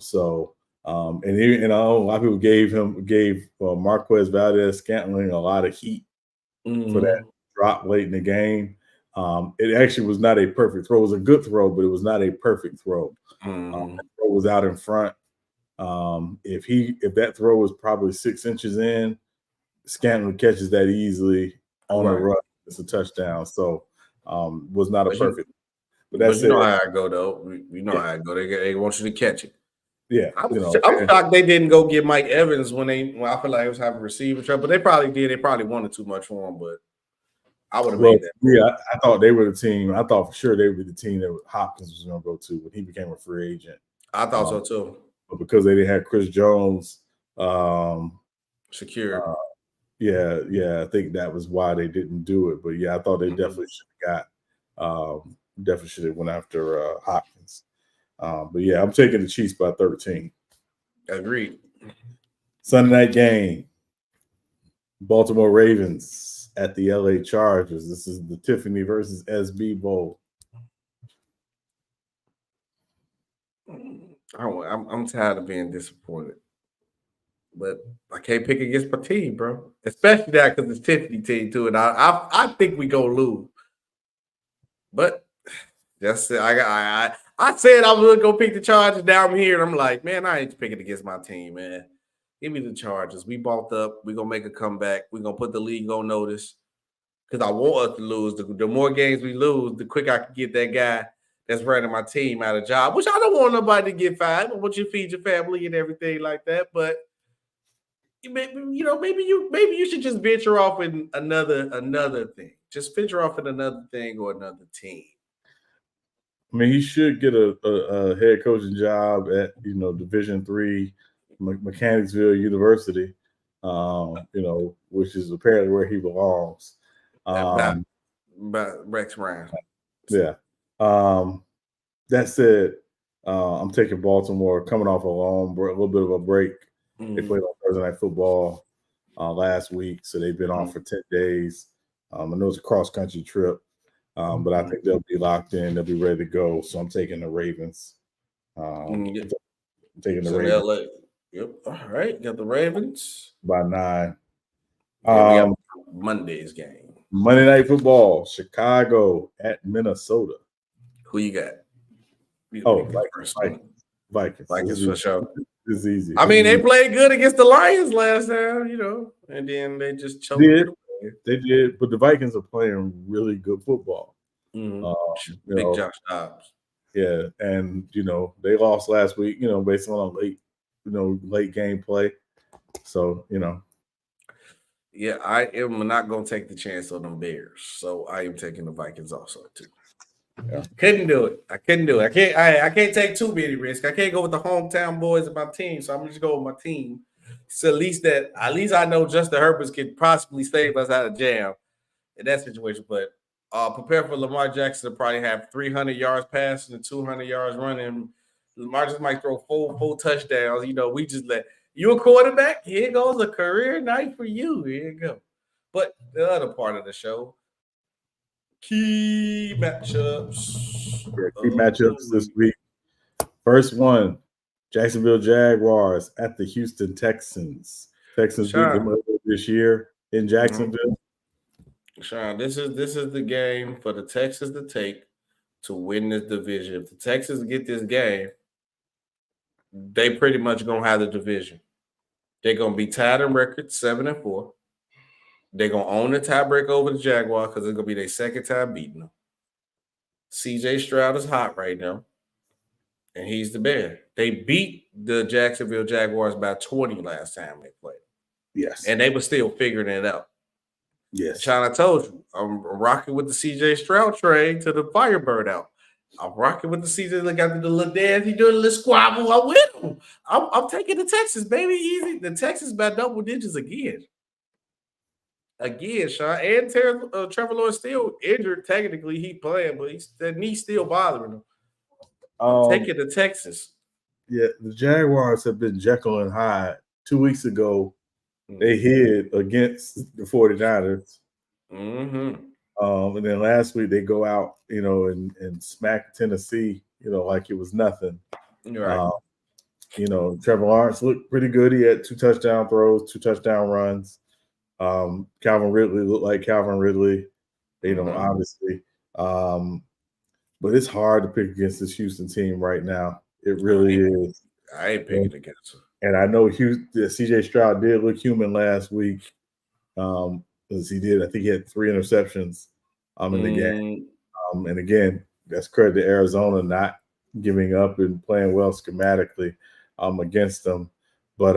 Speaker 2: So And a lot of people gave Marquez Valdez-Scantling a lot of heat for that drop late in the game. It actually was not a perfect throw. It was a good throw, but it was not a perfect throw. The throw was out in front. If that throw was probably 6 inches in, Scantling catches that easily on the run. It's a touchdown. So was not a perfect.
Speaker 1: But you know how I go though. You know how I go. They want you to catch it.
Speaker 2: Yeah,
Speaker 1: I'm shocked they didn't go get Mike Evans when I feel like it was having receiver trouble. But they probably did. They probably wanted too much for him. But I would have made that.
Speaker 2: Yeah, I thought they were the team. I thought for sure they were the team that Hopkins was going to go to when he became a free agent.
Speaker 1: I thought so too.
Speaker 2: But because they didn't have Chris Jones
Speaker 1: secure.
Speaker 2: I think that was why they didn't do it. But yeah, I thought they definitely should have went after Hopkins. But yeah, I'm taking the Chiefs by 13.
Speaker 1: Agreed.
Speaker 2: Sunday night game. Baltimore Ravens at the LA Chargers. This is the Tiffany versus SB Bowl.
Speaker 1: I'm tired of being disappointed. But I can't pick against my team, bro. Especially that because it's Tiffany team too. And I think we gonna lose. But that's it. I said I was gonna go pick the Chargers. Now I'm here and I'm like, man, I ain't picking against my team, man. Give me the Chargers. We bulked up. We're gonna make a comeback. We're gonna put the league on notice. Because I want us to lose. The more games we lose, the quicker I can get that guy that's running my team out of job. Which I don't want nobody to get fired. I want you to feed your family and everything like that. But maybe you should just venture off in another thing. Just venture off in another thing or another team.
Speaker 2: I mean, he should get a head coaching job at Division III Mechanicsville University, which is apparently where he belongs.
Speaker 1: Rex Ryan.
Speaker 2: Yeah. That said, I'm taking Baltimore coming off a little bit of a break. They played on Thursday Night Football last week, so they've been off for 10 days. I know it's a cross-country trip, but I think they'll be locked in. They'll be ready to go, so I'm taking the Ravens. Taking the Ravens.
Speaker 1: LA. Yep. All right. Got the Ravens.
Speaker 2: By 9.
Speaker 1: We got Monday's game.
Speaker 2: Monday Night Football, Chicago at Minnesota.
Speaker 1: Who you got?
Speaker 2: Vikings.
Speaker 1: Vikings for sure.
Speaker 2: It's easy.
Speaker 1: I mean, they played good against the Lions last time, and then they just choked it away.
Speaker 2: They did, but the Vikings are playing really good football.
Speaker 1: Big Josh Dobbs.
Speaker 2: Yeah, and they lost last week, based on a late game play. So,
Speaker 1: Yeah, I am not going to take the chance on them Bears. So I am taking the Vikings also too. Yeah. Couldn't do it. I couldn't do it. I can't take too many risks. I can't go with the hometown boys of my team. So I'm just going with my team. So at least I know Justin Herbert could possibly save us out of jam in that situation. But prepare for Lamar Jackson to probably have 300 yards passing and 200 yards running. Lamar just might throw four touchdowns. We just let you a quarterback. Here goes a career night for you. Here you go. But the other part of the show, key matchups.
Speaker 2: Key matchups this week. First one, Jacksonville Jaguars at the Houston Texans. Texans beat them earlier this year in Jacksonville.
Speaker 1: Sean, this is the game for the Texans to take to win this division. If the Texans get this game, they pretty much gonna have the division. They're gonna be tied in record 7-4. They're gonna own the tiebreak over the Jaguars because it's gonna be their second time beating them. CJ Stroud is hot right now, and he's the bear. They beat the Jacksonville Jaguars by 20 last time they played.
Speaker 2: Yes,
Speaker 1: and they were still figuring it out.
Speaker 2: Yes,
Speaker 1: Sean, I told you, I'm rocking with the CJ Stroud train to the Firebird out. I'm rocking with the CJ. Look at the little dance. He doing a little squabble. I'm with him. I'm taking the Texans, baby. Easy. The Texans by double digits again. Again, Sean. And Trevor Lawrence still injured. Technically, he playing, but the knee still bothering him. I'm taking the Texans.
Speaker 2: Yeah, the Jaguars have been Jekyll and Hyde. 2 weeks ago, they hid against the 49ers.
Speaker 1: Mm-hmm.
Speaker 2: And then last week they go out, and smack Tennessee, like it was nothing.
Speaker 1: Right.
Speaker 2: Trevor Lawrence looked pretty good. He had 2 touchdown throws, 2 touchdown runs. Calvin Ridley looked like Calvin Ridley, obviously. But it's hard to pick against this Houston team right now. It really is.
Speaker 1: I ain't picking against them.
Speaker 2: And I know CJ Stroud did look human last week. As he did, I think he had 3 interceptions in the game. And again, that's credit to Arizona not giving up and playing well schematically against them. But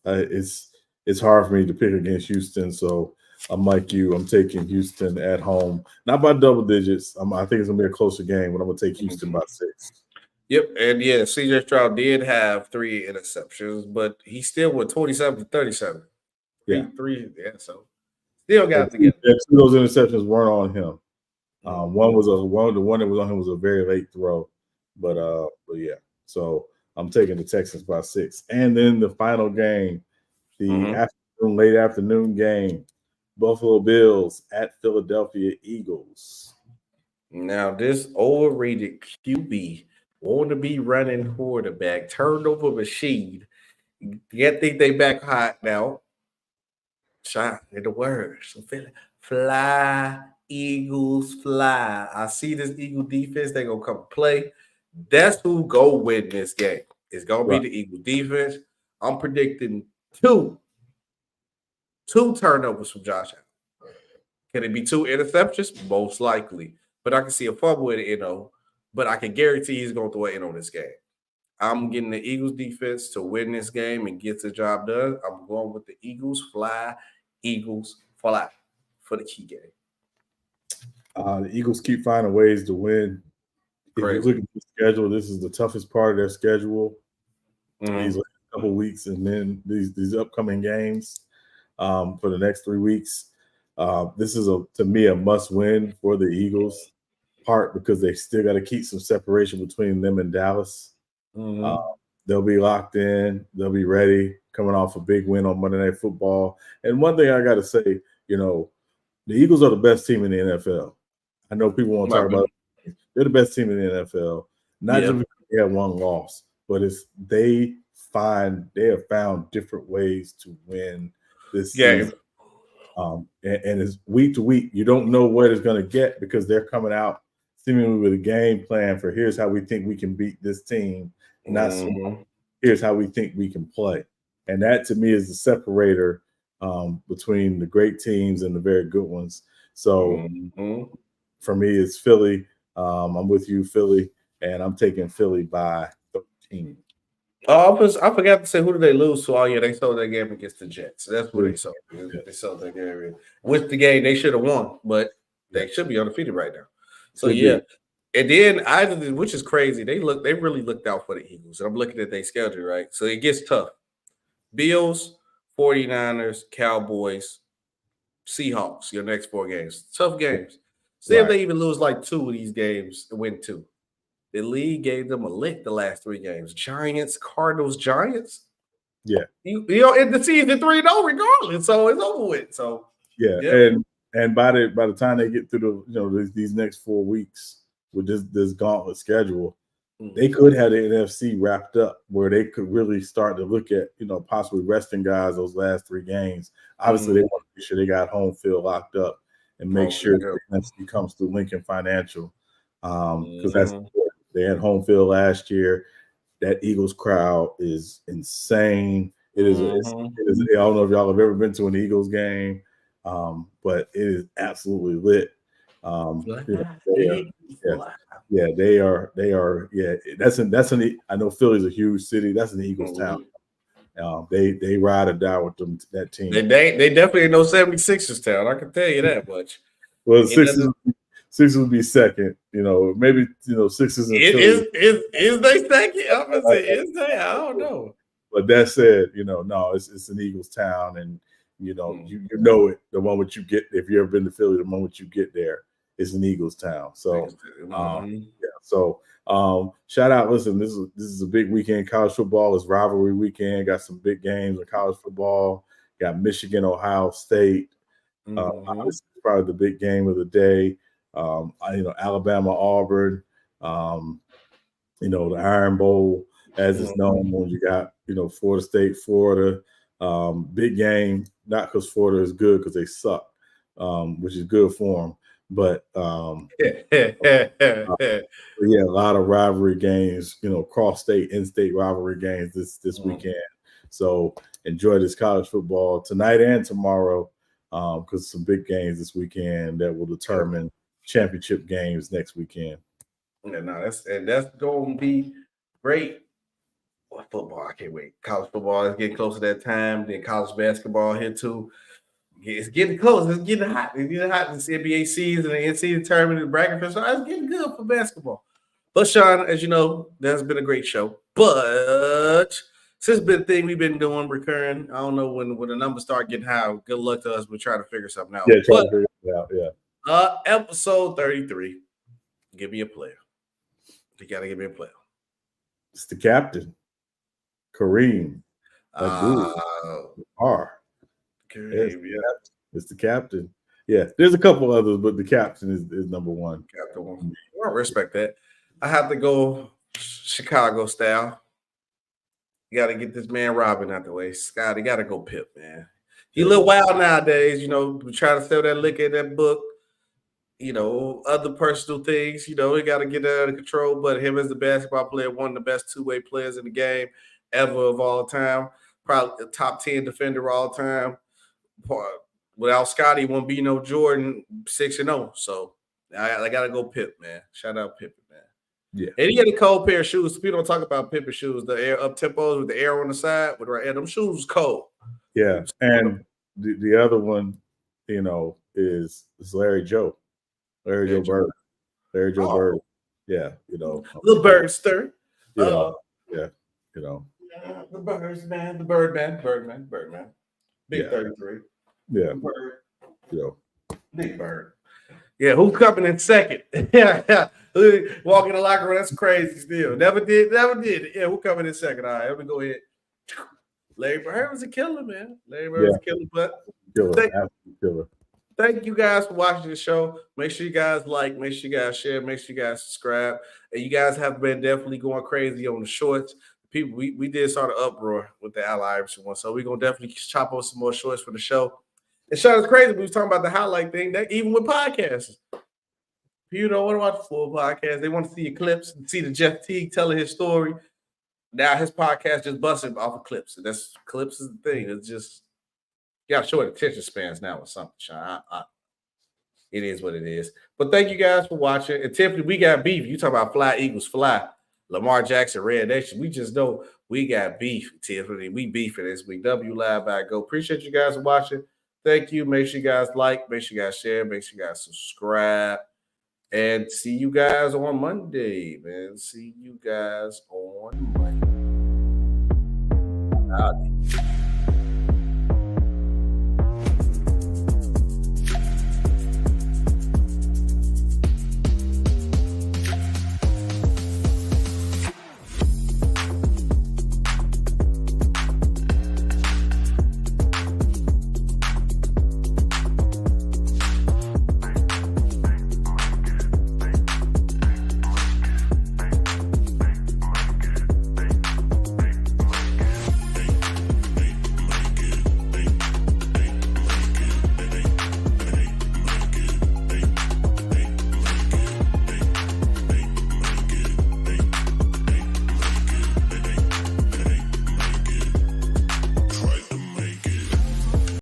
Speaker 2: it's hard for me to pick against Houston. So I'm like you. I'm taking Houston at home, not by double digits. I think it's gonna be a closer game, but I'm gonna take Houston by 6.
Speaker 1: Yep, and yeah, CJ Stroud did have 3 interceptions, but he still went 27-37.
Speaker 2: Yeah,
Speaker 1: so still got to get.
Speaker 2: 2 of those interceptions weren't on him. One that was on him was a very late throw, but yeah. So I'm taking the Texans by 6, and then the final game, the late afternoon game, Buffalo Bills at Philadelphia Eagles.
Speaker 1: Now this overrated QB want to be running quarterback, turnover machine. Get they back hot now. Shot in the words. So fly, Eagles, fly. I see this Eagle defense. They're gonna come play. That's who go win this game. It's gonna be the Eagle defense. I'm predicting 2 turnovers from Josh Allen. Can it be 2 interceptions? Most likely. But I can see a fumble in the but I can guarantee he's going to throw an on this game. I'm getting the Eagles defense to win this game and get the job done. I'm going with the Eagles fly for the key game.
Speaker 2: The Eagles keep finding ways to win. If you look at the schedule, this is the toughest part of their schedule. These couple weeks, and then these upcoming games for the next 3 weeks. This is to me a must win for the Eagles. Part because they still got to keep some separation between them and Dallas. They'll be locked in. They'll be ready, coming off a big win on Monday Night Football. And one thing I got to say, the Eagles are the best team in the NFL. I know people want to talk about it. They're the best team in the NFL. Not just because they have 1 loss, but they have found different ways to win this game. And it's week to week. You don't know what it's going to get because they're coming out seemingly with a game plan for here's how we think we can beat this team, not here's how we think we can play. And that to me is the separator between the great teams and the very good ones. So for me, it's Philly. I'm with you, Philly, and I'm taking Philly by 13.
Speaker 1: Oh, I forgot to say, who did they lose to? Oh, yeah, they sold their game against the Jets. That's what they sold. They sold their game. With the game, they should have won, but they should be undefeated right now. So, yeah. And then, which is crazy, they really looked out for the Eagles. And I'm looking at their schedule, right? So, it gets tough. Bills, 49ers, Cowboys, Seahawks, your next 4 games. Tough games. See if they even lose like 2 of these games and win 2. The league gave them a lick the last 3 games. Giants, Cardinals, Giants.
Speaker 2: Yeah.
Speaker 1: In the season 3-0 regardless. So it's over with. So
Speaker 2: and by the time they get through these next 4 weeks with this gauntlet schedule, they could have the NFC wrapped up where they could really start to look at possibly resting guys those last 3 games. Obviously, they want to make sure they got home field locked up and make sure the NFC comes through Lincoln Financial because that's important. They had home field last year. That Eagles crowd is insane. It is. I don't know if y'all have ever been to an Eagles game, but it is absolutely lit. They are. Yeah, that's an. I know Philly's a huge city. That's an Eagles town. They ride or die with them. That team.
Speaker 1: They definitely know 76ers town. I can tell you that much.
Speaker 2: Well, the Sixers would be second. Maybe Sixers.
Speaker 1: Is they second? I'm gonna say is they? I don't know.
Speaker 2: But that said, no, it's an Eagles town, and you know it the moment you get. If you ever been to Philly, the moment you get there, it's an Eagles town. So, So, shout out! Listen, this is a big weekend. College football is rivalry weekend. Got some big games in college football. Got Michigan, Ohio State. This is probably the big game of the day. Alabama, Auburn. The Iron Bowl. as it's known when you got, Florida State, Florida, big game, not because Florida is good, because they suck, which is good for them. But yeah, a lot of rivalry games, cross-state, in-state rivalry games this weekend. So enjoy this college football tonight and tomorrow, because some big games this weekend that will determine championship games next weekend.
Speaker 1: Yeah, no, that's going to be great. Football, I can't wait. College football is getting close to that time. Then college basketball here too. It's getting close. It's getting hot. It's getting hot. This NBA season, the NCAA tournament, the bracket fest. So it's getting good for basketball. But Sean, as you know, that's been a great show. But since it's been a thing we've been doing recurring, I don't know when the numbers start getting high. Good luck to us. We're trying to figure something out.
Speaker 2: Yeah, try to figure it out. Yeah.
Speaker 1: Episode 33. Give me a player. You gotta give me a player.
Speaker 2: It's the captain, Kareem. It's the captain. Yeah, there's a couple others, but the captain is number one.
Speaker 1: Captain one. I respect that. I have to go Chicago style. You got to get this man Robin out the way. Scotty, got to go Pip, man. He a little wild nowadays, we try to sell that liquor in that book. Other personal things, he got to get out of control. But him as the basketball player, one of the best two-way players in the game ever of all time, probably the top 10 defender of all time. Without Scotty, won't be no Jordan 6-0. So I got to go Pip, man. Shout out Pip, man.
Speaker 2: Yeah.
Speaker 1: And he had a cold pair of shoes. People don't talk about Pippen shoes, the air up tempos with the air on the side. With them shoes was cold.
Speaker 2: Yeah. And the other one, is Larry Joe. Larry Joe Bird. Larry Joe Bird. Yeah,
Speaker 1: Little Birdster.
Speaker 2: Yeah.
Speaker 1: The Birds, man. The Birdman. Big 33.
Speaker 2: Yeah.
Speaker 1: Bird. Big Bird. Yeah, who's coming in second? Yeah. Walking the locker room, that's crazy still. Never did it. Yeah, who coming in second? All right, let me go ahead. Larry Bird was a killer, man. Larry Bird was a killer, but
Speaker 2: killer.
Speaker 1: Thank you guys for watching the show. Make sure you guys like, make sure you guys share, make sure you guys subscribe. And you guys have been definitely going crazy on the shorts. People, we did start an uproar with the Al Iverson one, so we're gonna definitely chop on some more shorts for the show. And Sean, it's crazy. We was talking about the highlight thing, that even with podcasts. People don't want to watch the full podcast. They want to see your clips and see the Jeff Teague telling his story. Now his podcast just busting off of clips. And that's clips is the thing. It's just you got short attention spans now or something, Sean. It is what it is. But thank you guys for watching. And Tiffany, we got beef. You talk about fly Eagles fly. Lamar Jackson, Red Nation. We just know we got beef, Tiffany. We beefing this week. W Live by Go. Appreciate you guys for watching. Thank you. Make sure you guys like. Make sure you guys share. Make sure you guys subscribe. And see you guys on Monday, man. See you guys on Monday. Howdy.